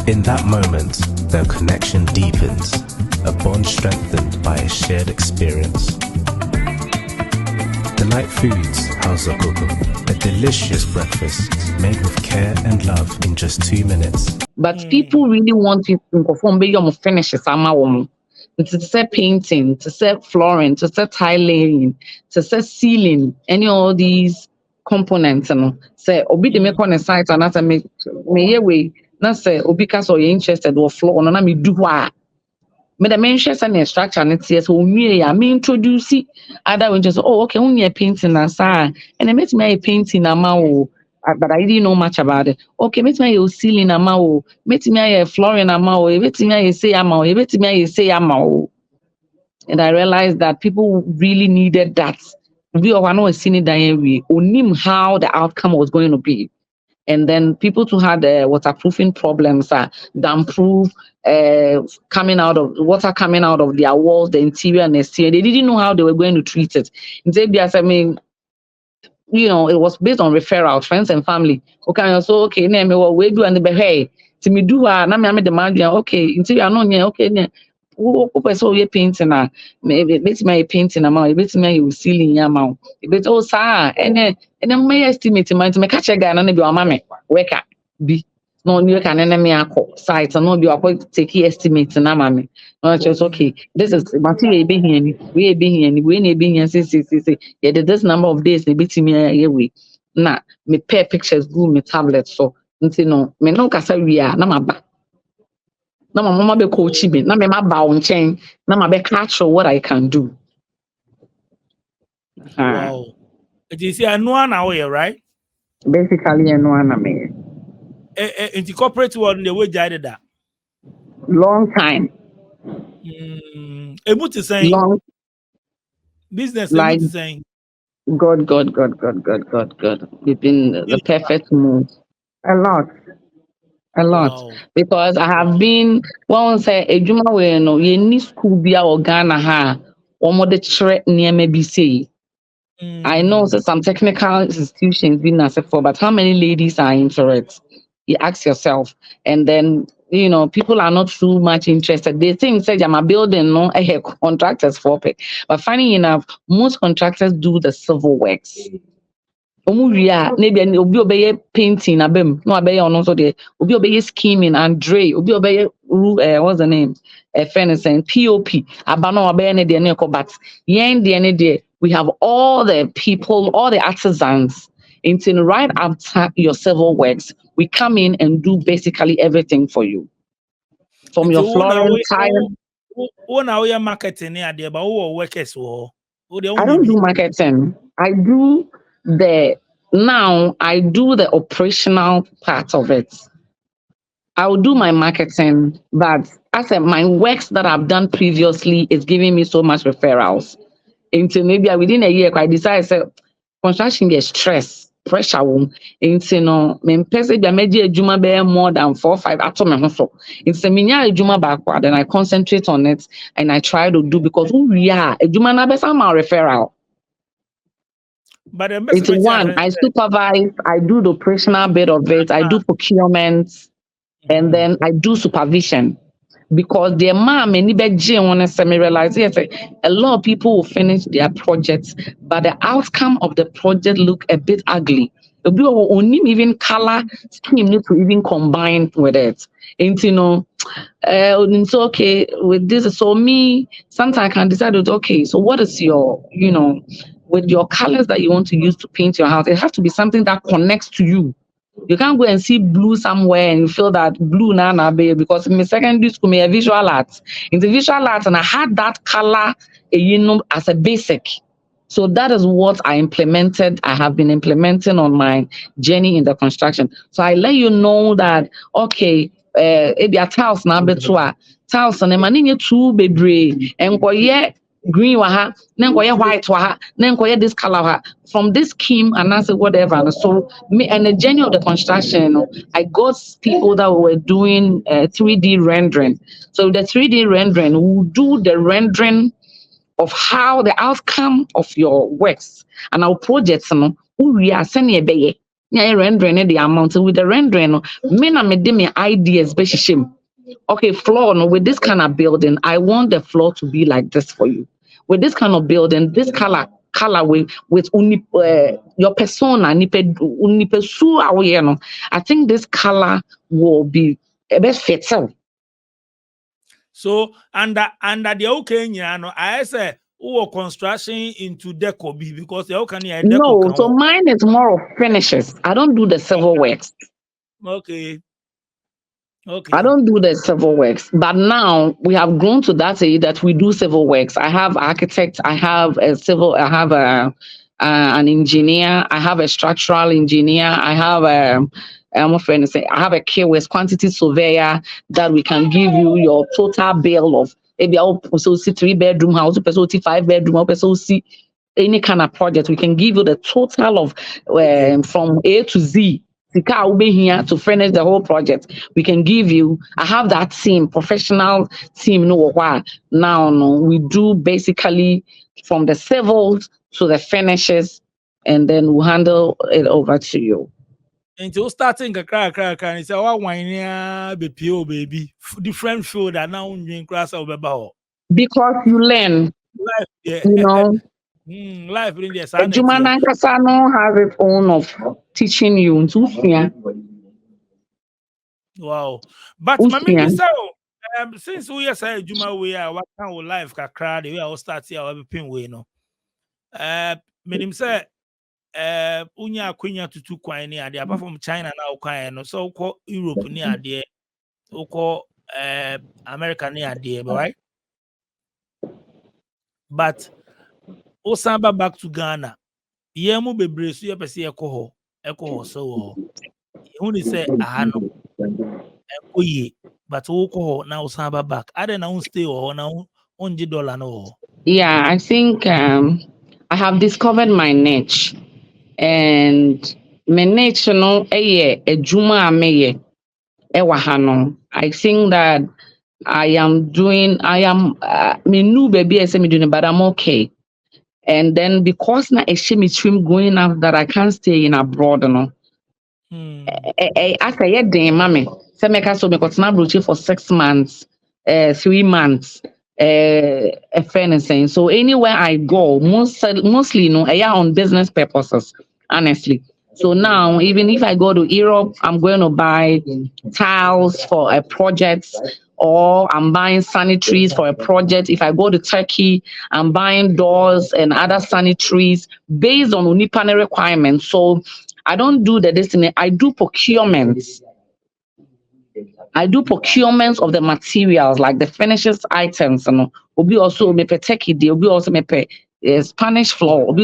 In that moment, their connection deepens, a bond strengthened by a shared experience. Delight Foods, House of Cocoa, a delicious breakfast made with care and love in just 2 minutes. But people really want you to perform big finishes. To say painting, to say flooring, to say tiling, to say ceiling, any of these components, say obi de make on a site and as me way, not say obi cause you're interested or floor, no me do what. Me the mention and structure and it's yes, me introduce it. Other we just okay, only a painting and and I met me a painting but I didn't know much about it. Okay, met me a ceiling met me a flooring met me a say met me a say and I realized that people really needed that. We all know seeing it that we knew how the outcome was going to be. And then people who had waterproofing problems, damp-proof, coming out of water coming out of their walls, the interior and exterior, they didn't know how they were going to treat it. It was based on referral, friends and family. Okay, so okay, name me what we do and the hey, to me do na me demand okay, interior no okay, who person we painting na maybe my painting amount, my ceiling amount. But oh sir, and then my estimate my catch a guy na be mama worker be no you can me akọ site no be akọ take estimate na mama. No just okay, this is material be here ni we be here ni we na be here say yeah this number of days na bit me here we na me pair pictures go me tablet so no me no kasa wi a na maba na my mama be coach me na me ma ba on chain na ma be catch what I can do. Wow. It is a no now here, right? Basically a no na me. In the corporate world the way guided that. Long time. Able to say Long business like able to saying God. We've been the perfect mood. A lot. Wow. Because I have been once a Jumaa we no ye ni school bia or Ghana ha omo de chere near maybe say. I know that some technical institutions been as for, but how many ladies are into it? You ask yourself, and then people are not too much interested. They think say I'm a building, no, I have contractors for it. But funny enough, most contractors do the civil works. Maybe obi obey painting abem no obey on also there obi obey scheming and dre obi obey what's the name furnace and pop abano obey ne de but yen de we have all the people, all the artisans into right after your civil works we come in and do basically everything for you from your flooring tile. Now you're marketing there but who workers I don't do marketing. I do now I do the operational part of it. I will do my marketing, but as I said, my works that I've done previously is giving me so much referrals. Until maybe within a year, I decided say construction get stress, pressure wom. Until no, me pese be meji ejuma be more than 4 5 ato me ho so. Until me nya ejuma backward, then I concentrate on it and I try to do because who we are ejuma na be some referral. But the It's one, I supervise, I do the operational bit of it, I do procurement, and then I do supervision. Because their mom and me realize yes, a lot of people will finish their projects, but the outcome of the project look a bit ugly. Only even color scheme need to even combine with it. And it's okay with this. So me, sometimes I can decide okay, so what is your, with your colors that you want to use to paint your house, it has to be something that connects to you. You can't go and see blue somewhere and you feel that blue na babe, because in my secondary school, me a visual arts. In the visual arts, and I had that color, as a basic. So that is what I implemented. I have been implementing on my journey in the construction. So I let you know that okay, it are tiles na betua tiles and money too bebre and green waha, then white waha, then this color waha. From this scheme and I said whatever. So me and the journey of the construction, I got people that were doing 3D rendering. So the 3D rendering will do the rendering of how the outcome of your works and our projects we are sending a rendering the amount with the rendering me ideas be okay, floor no, with this kind of building, I want the floor to be like this for you. With this kind of building, this color with your persona, I think this color will be a bit fitter. So under the okay, I say construction into deco because the okay No, so mine is more of finishes. I don't do the civil works. Okay. Okay. I don't do the civil works, but now we have grown to that age that we do civil works. I have architects, I have an engineer, I have a structural engineer, I have I'm afraid to say I have a KWS quantity surveyor that we can give you your total bill of maybe I'll also see 3-bedroom house, also see 5-bedroom, also see any kind of project. We can give you the total of from A to Z. To finish the whole project, we can give you. I have that team, professional team. Now, we do basically from the civils to the finishes, and then we'll handle it over to you. Until starting a crack, and say, "Oh, why baby, different field that now in class over because you learn, life, yeah. Life in the A Jumaa has its own of teaching you. Wow. But since we are saying Jumaa, we are what kind of life can crowd, we are start here, our pin way, no. Meaning say, unya queen to 2 coin near the apart from China now, coin, so called Europe near the America near the right? But Osamba back to Ghana. Yemu be brace you per se echo so only say ahano oye but woko now Osamba back. I don't know stay or now $100 no. Yeah, I think I have discovered my niche, and my niche no a Jumaa meye ewahano. I think that I am me new baby I say me doing, but I'm okay. And then because na a shame stream going out that I can't stay in abroad, no. After a day, mommy, say make us so me got for 6 months, 3 months, a anything. So anywhere I go, mostly, on business purposes, honestly. So now, even if I go to Europe, I'm going to buy tiles for a project, or I'm buying sanitaries for a project. If I go to Turkey, I'm buying doors and other sanitaries based on Unipane requirements. So I don't do the destiny. I do procurements. I do procurements of the materials, like the finishes items. Obi also me pe Turkey, obi also me pe Spanish floor.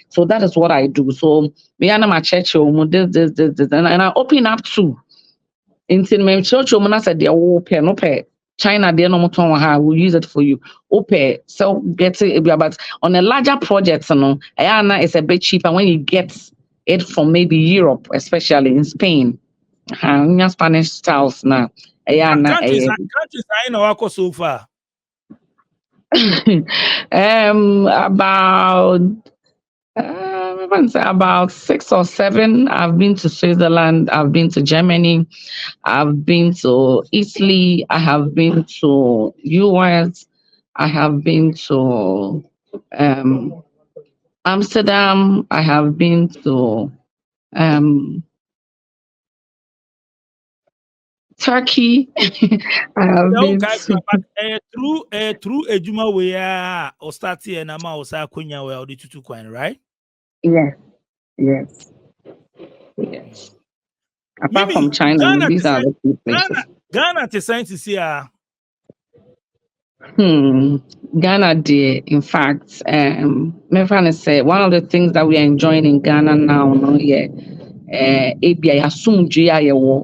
So that is what I do. So me and my church, this, and I open up too. In my church, I said they open, open. China, they no more will use it for you. Open, so get it, but on a larger project, it's a bit cheaper when you get it from maybe Europe, especially in Spain. Spanish styles now. Countries I know so far. About 6 or 7. I've been to Switzerland, I've been to Germany, I've been to Italy, I have been to US, I have been to Amsterdam, I have been to Turkey. I have been through a Jumaa where or start here and I'm also Kunya where the two coin, right? Yes. Apart from China, Ghana, these are the two places. Ghana to science here. Ghana, dear. In fact, my friend said one of the things that we are enjoying in Ghana now,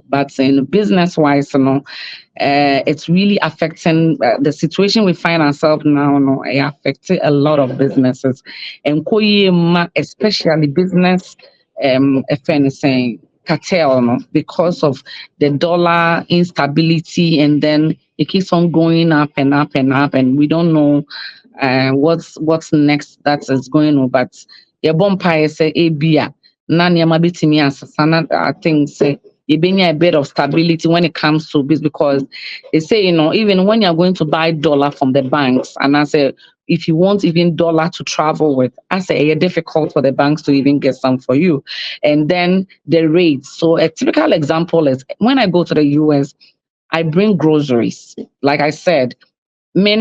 but in business wise, it's really affecting the situation we find ourselves now. It affected a lot of businesses, and especially business, if anything, cartel, because of the dollar instability, and then it keeps on going up and up and up, and we don't know what's next that is going on. But your bumpire say ABA. I think say you bring a bit of stability when it comes to this, because they say, even when you're going to buy dollar from the banks, and I say if you want even dollar to travel with, I say it's difficult for the banks to even get some for you. And then the rates. So a typical example is when I go to the US, I bring groceries. Like I said, no,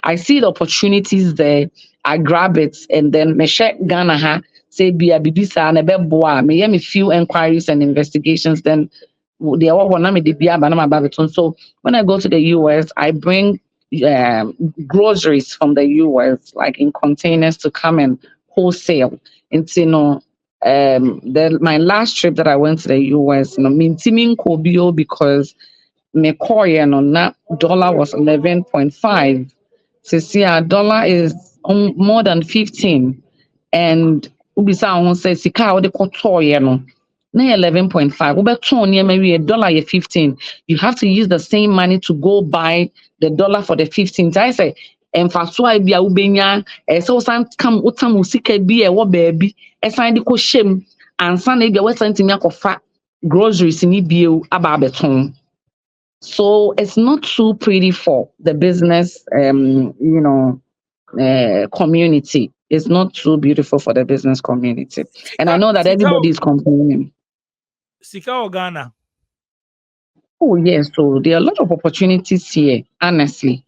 I see the opportunities there. I grab it, and then me check Ghana say be a bibisa and a beboa. Me few inquiries and investigations. Then they all want me to be a. So when I go to the US, I bring groceries from the US, like in containers, to come and wholesale. It's my last trip that I went to the US, mintiming Kobio, because me na dollar was 11.5. So see, our dollar is more than 15, and ubisa won say sika the kotoye no na 11.5. Ubeton near maybe $1 15. You have to use the same money to go buy the dollar for the 15. I say emfaso ai bia ubenya so san come utam usika bi e wo baabi esan de ko shem ansa na bia wesantimi akofa groceries ni bio aba beton. So it's not too pretty for the business, community. It's not too beautiful for the business community. And I know that everybody is complaining. Sika or Ghana? Oh, yes. So there are a lot of opportunities here, honestly.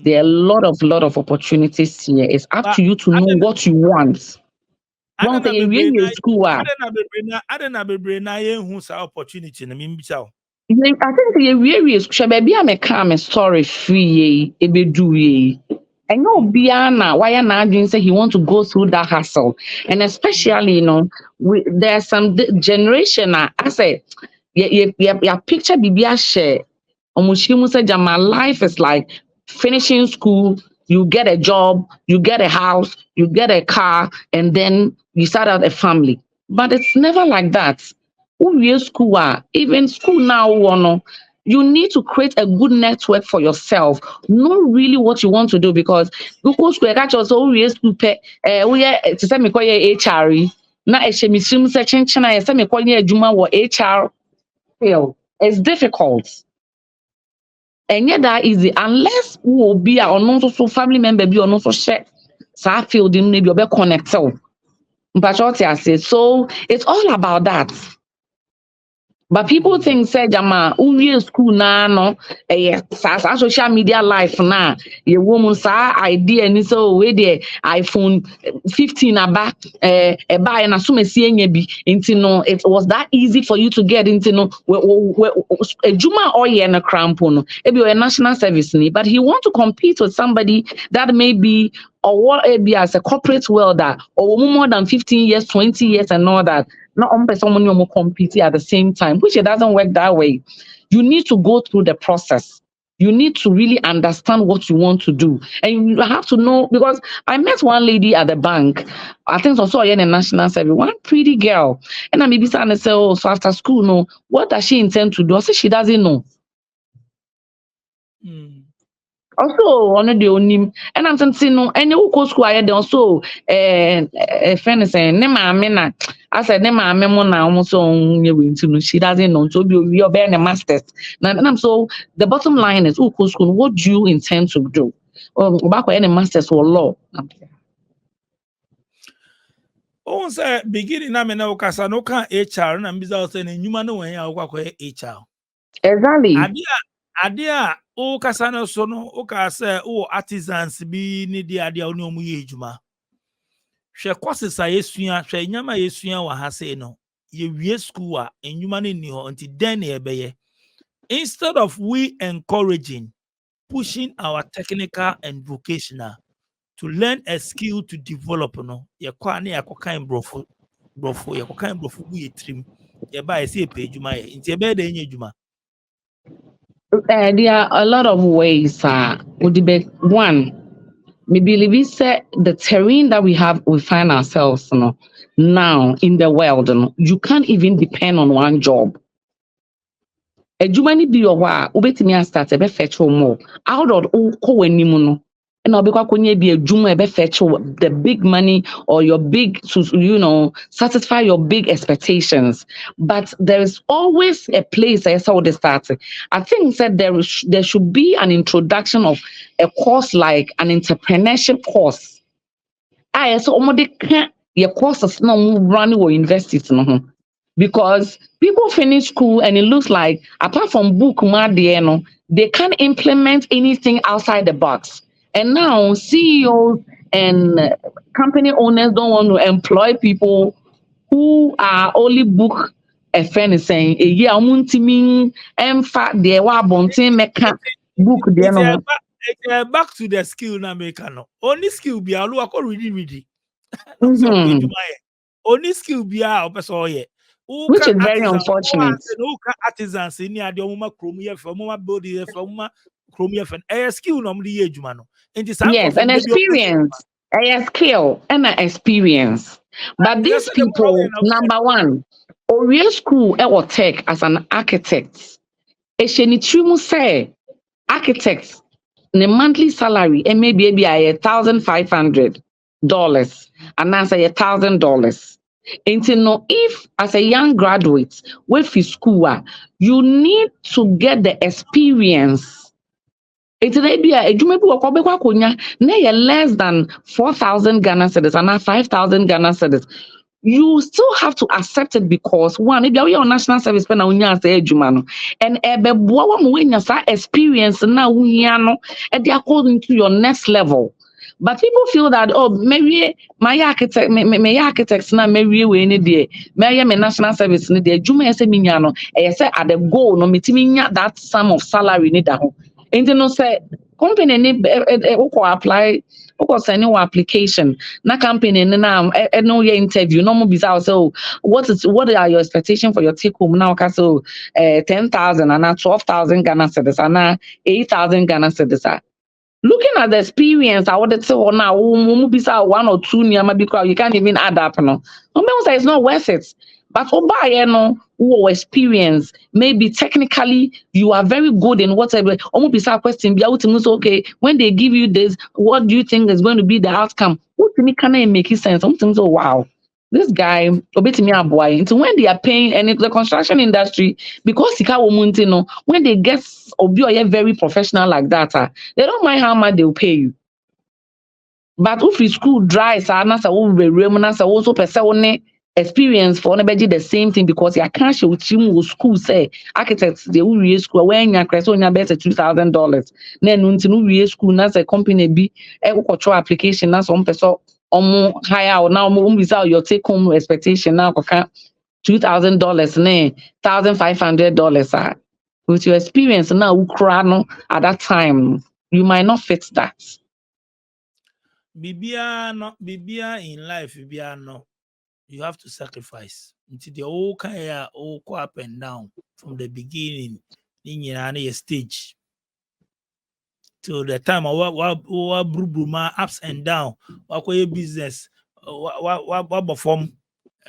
There are a lot of opportunities here. It's up to you to know what you want. I don't know opportunity. I think the areas should be a story free and no biana why not say he want to go through that hassle. And especially, there's some generation I say your picture bibia share. My life is like finishing school, you get a job, you get a house, you get a car, and then you start out a family. But it's never like that. School, even school now, you need to create a good network for yourself. Know really what you want to do, because Google School catch also school pay we to say me call HRE. Na eshemisim section china say me call A Jumaa or HR field. It's difficult. And yet that easy unless who will be or not so family member be or not so share. So field in maybe be connected. But what I say, so it's all about that. But people think say Jama, uwie school na no sa social media life na ye woman sa idea ni so we the iPhone 15 aba buy na so mesi enya bi nti no it was that easy for you to get into no A Jumaa oye na crampo no e be a national service ni, but he want to compete with somebody that may be or what be as a corporate welder or more than 15 years 20 years and all that. Not on someone you compete at the same time, which it doesn't work that way. You need to go through the process. You need to really understand what you want to do. And you have to know, because I met one lady at the bank, I think also in a national service, one pretty girl. And I maybe saying, oh, so after school, no, what does she intend to do? I said she doesn't know. Also, one of the only, and I'm saying no, and you go school. I also a friend saying, "Nema amena." I said, "Nema amemo na almost on you. She doesn't know. So we are bearing a masters." And I'm so the bottom line is, who go school? What do you intend to do? Back when any masters or law. Oh, sir, beginning na me na ukasa no kan HR na mbiza ose na nyuma no wen ya ukwa HR. Exactly. Adia o kasa no so no o ka say o artisans bi ni dia adia oni omu ye ejuma. Hwe courses a yesua, hwe nyama yesua wa ha say no. Ye wie school a enyuma no ni ho until then e beye. Instead of we encouraging, pushing our technical and vocational to learn a skill to develop no, ye kwa na yakokan brofo yakokan brofo bu ye trim. Ye ba ye say pe ejuma ye. Nti e be de enye ejuma. There are a lot of ways. One, we believe the terrain that we find ourselves now in the world. You can't even depend on one job. A Jumani be your wa, ubetimi start a fetch more. Out of all co and I'll be a Juma fetch the big money or your big to satisfy your big expectations. But there is always a place I saw the start. I think that there should be an introduction of a course like an entrepreneurship course. I so your courses no run or universities no. Because people finish school and it looks like apart from book they can't implement anything outside the box. And now CEOs and company owners don't want to employ people who are only book a friend saying a year muntimin and fat de wa bontin meka book de no. Back to the skill na make no. Only skill be alu akọ ready. Only skill be a person ye. Which is very unfortunate. Artisans in the Omuma Chromia for Moma body from Chromia and a skill normally ye Jumano. Yes, an experience, a skill, and an experience. But these people, number one, Oriel School or tech as an architect. Eshenitrimu say architects the monthly salary and maybe $1,500 and now say $1,000. And if as a young graduate with school, you need to get the experience. It's maybe a less than 4,000 Ghana cedis and 5,000 Ghana cedis. You still have to accept it because one, if you're on national service, and experience now, and they are according to your next level. But people feel that maybe my architect, my architects now maybe we need the my national service need the Juma say minyano. I say at the goal no mitiminya that sum of salary need that. And say company need apply. Send your application. Na company now no your interview. No more bizarre. So what are your expectations for your take home now? So 10,000 and 12,000 Ghana cedis and 8,000 Ghana cedis. Looking at the experience, I would say, now 1 or 2 because you can't even add up. No, it's not worth it. But who experience, maybe technically you are very good in whatever. Question, okay, when they give you this, what do you think is going to be the outcome? What to me can it make sense? So wow. This guy, so when they are paying, and it's the construction industry, because when they get very professional like that, they don't mind how much they'll pay you. But if your school dry, also experience for anybody the same thing because you can't show team school say architects they will read school when you are on your better $2,000. Then until we school na a company be control application na some person higher now without your take home expectation now $2,000 ne $1,500 with your experience now at that time you might not fit that. Bibia in life bibia no. You have to sacrifice until the whole kind all go up and down from the beginning in your stage till the time what ups and down what business what perform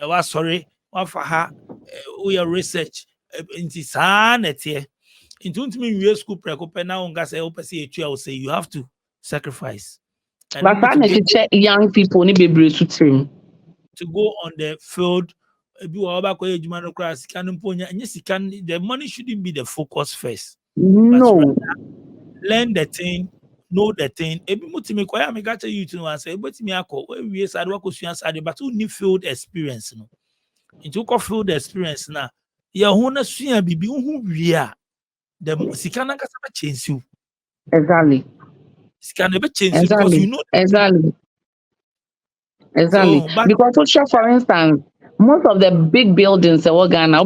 what sorry what for her your research into sanity into me school precope now on gas I say you have to sacrifice But I young people need be to go on the field. The money shouldn't be the focus first. No. Learn the thing, know the thing. You to know say, but you need field experience. No, into field experience now. You wanna see a bibi we are the sikana kasaba change you. Exactly. Sikana be change you because you know exactly. So, because for instance, most of the big buildings in Ghana now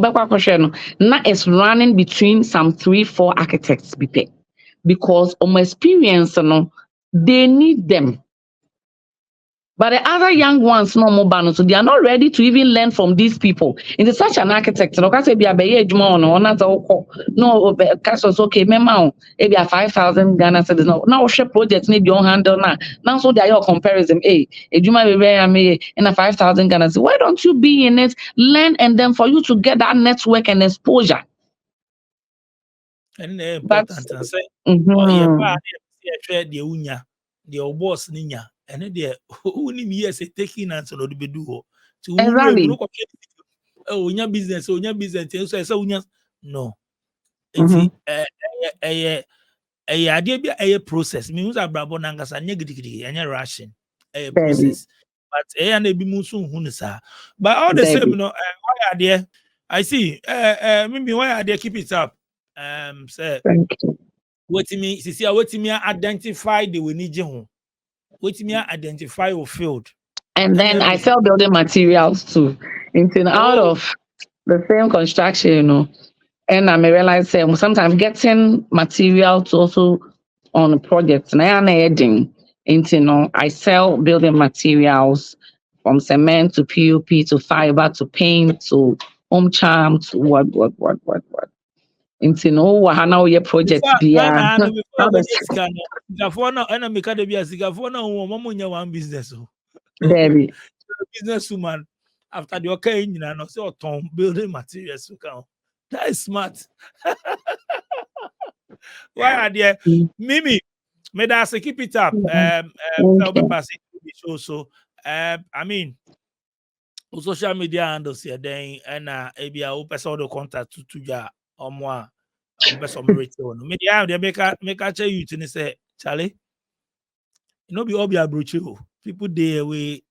is running between some 3-4 architects because experience they need them. But the other young ones no more so they are not ready to even learn from these people. In such an architect, no can say be a A Jumaa no okay, remember maybe a 5,000 Ghana cedis now share project need your handle now so they are your comparison. A Jumaa be very in a 5,000 Ghana. Why don't you be in it, learn, and then for you to get that network and exposure? And important and say, oh yeah, the boss ninya. And then only me as a taking answer or the bedu to exactly. Unya business, so no. A process means a brabo nangas and negativity and rushing a process. But and be musun hunisa. But all the same, why are there? I see. Maybe why are they keep it up? Say what me see what me identify the we need you. What me identify your field. And then I sell building materials too. Out of the same construction, and I may realize sometimes getting material to also on projects. And I sell building materials from cement to POP to fiber to paint to home charm to what. Now your project be one business. Baby. Businesswoman after the okay no say Tom building materials that is smart. Why are there Mimi may that say keep it up so I mean social media handles here then and maybe I hope all the contact to ya or more best of retail media they make a tell you to say Charlie you know be all be a brochure people there way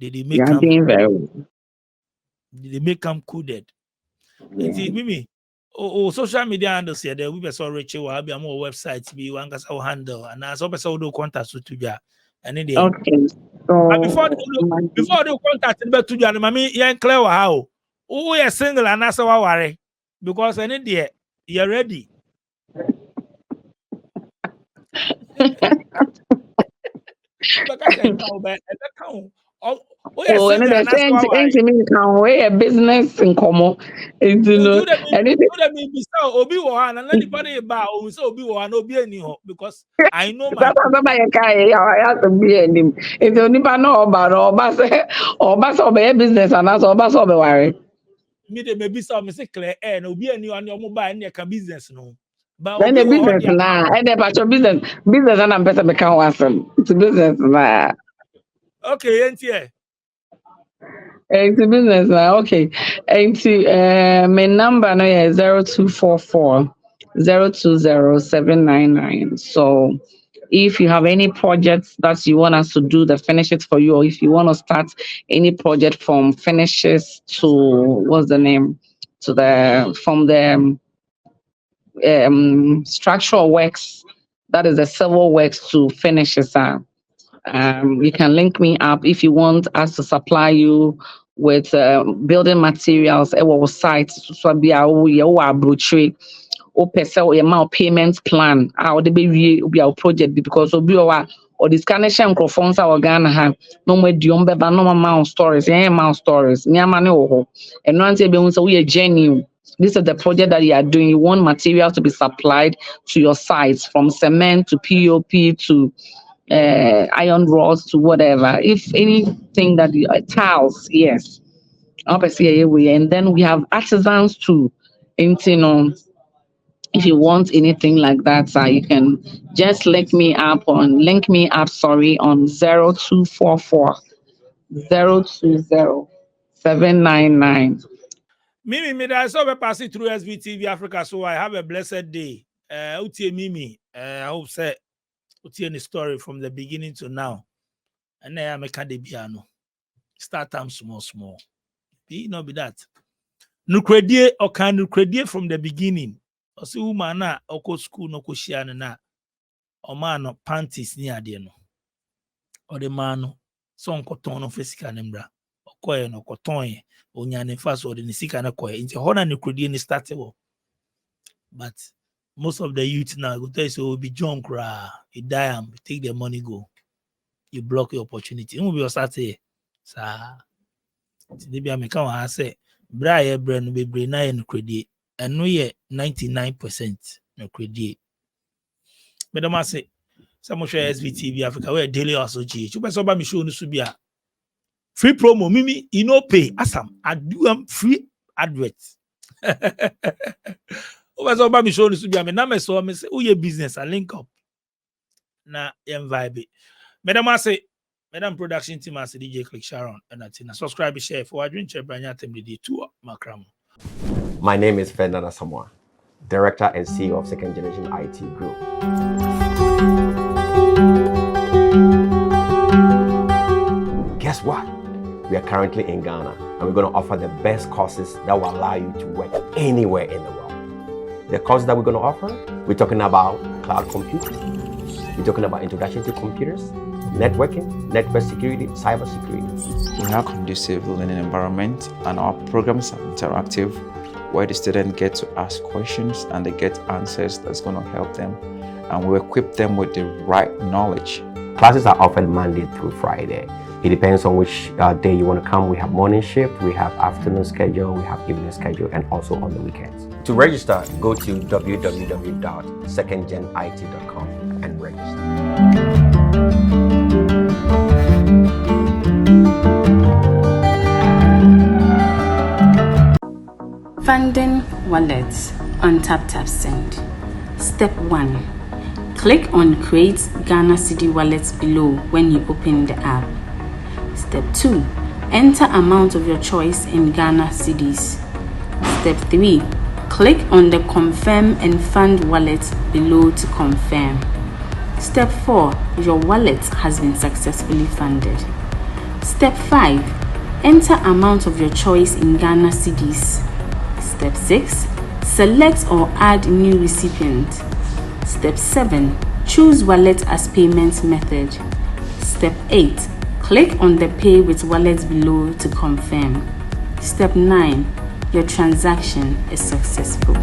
they make them very well. They make them coded. Mimi, social media handles here. There we be so rich. Will be more websites. Be one cause our handle and as also so do contact to ya. And then okay. So before the contact to ya, mommy, you clear how. Oh, you're single and that's our worry because any day you're ready. and the same can way a business in common. Because I know my I have to be in him. It's only know about business and that's all worry. Me they maybe some say clear air no be any on your mobile and can business no. But then the business and the business and I'm better become awesome. It's a business okay, ain't here. It's a business now. Okay. My number no is 0244 020 799. So If you have any projects that you want us to do the finishes for you, or if you want to start any project from finishes to what's the name to the from the structural works, that is the civil works to finishes. You can link me up if you want us to supply you with building materials. Our site so be our brochure or amount payment plan. Our be our project because we are or this connection microphones our Ghana have no more beba no amount stories, amount stories. Nyamane oho. And once you be so we are genuine. This is the project that you are doing. You want materials to be supplied to your sites from cement to POP to iron rods to whatever. If anything that you tiles, yes. Obviously, and then we have artisans too. And if you want anything like that, you can just link me up on 0244 020 799. Mimi, I saw we pass it through SBTV Africa, so I have a blessed day. Utie Mimi, I hope say utie any story from the beginning to now. And then I make a piano. Start time small. Be not be that. No credit or can no credit from the beginning. Or see woman na oko school no kushiana na. Or man no panties near the no. Or the man so koton no physical nembra. Okoye no koton onyane fast or the nisika na koye. Into hona no credit ni startable. But most of the youth now go tell you so be junk ra. You die and take their money go. You block your opportunity. You will be start here. Sa maybe I make one say Bra brand be brain no credit. And no ye 99% no credit. Madam I say some share SVTV Africa where daily associate. You better so me show no subia. Free promo mimi you no pay asam I do free adverts. Over so me show no subia me na me so me say who your business I link up. Na yem vibe. Madam I say Madam production team as DJ Click Sharon and Atina. Subscribe, share for Adrian Chebranya Temdi to Macram. My name is Fernanda Samoa, Director and CEO of Second Generation IT Group. Guess what? We are currently in Ghana and we're going to offer the best courses that will allow you to work anywhere in the world. The courses that we're going to offer, we're talking about cloud computing, we're talking about introduction to computers, networking, network security, cyber security. We have a conducive learning environment and our programs are interactive where the students get to ask questions and they get answers that's going to help them, and we equip them with the right knowledge. Classes are offered Monday through Friday. It depends on which day you want to come. We have morning shift, we have afternoon schedule, we have evening schedule, and also on the weekends. To register, go to www.secondgenit.com and register. Funding wallets on TapTapSend. Step 1. Click on Create Ghana Cedi Wallets below when you open the app. Step 2. Enter amount of your choice in Ghana Cedis. Step 3. Click on the Confirm and Fund wallet below to confirm. Step 4. Your wallet has been successfully funded. Step 5. Enter amount of your choice in Ghana Cedis. Step 6. Select or add new recipient. Step 7. Choose wallet as payment method. Step 8. Click on the Pay with Wallet below to confirm. Step 9. Your transaction is successful.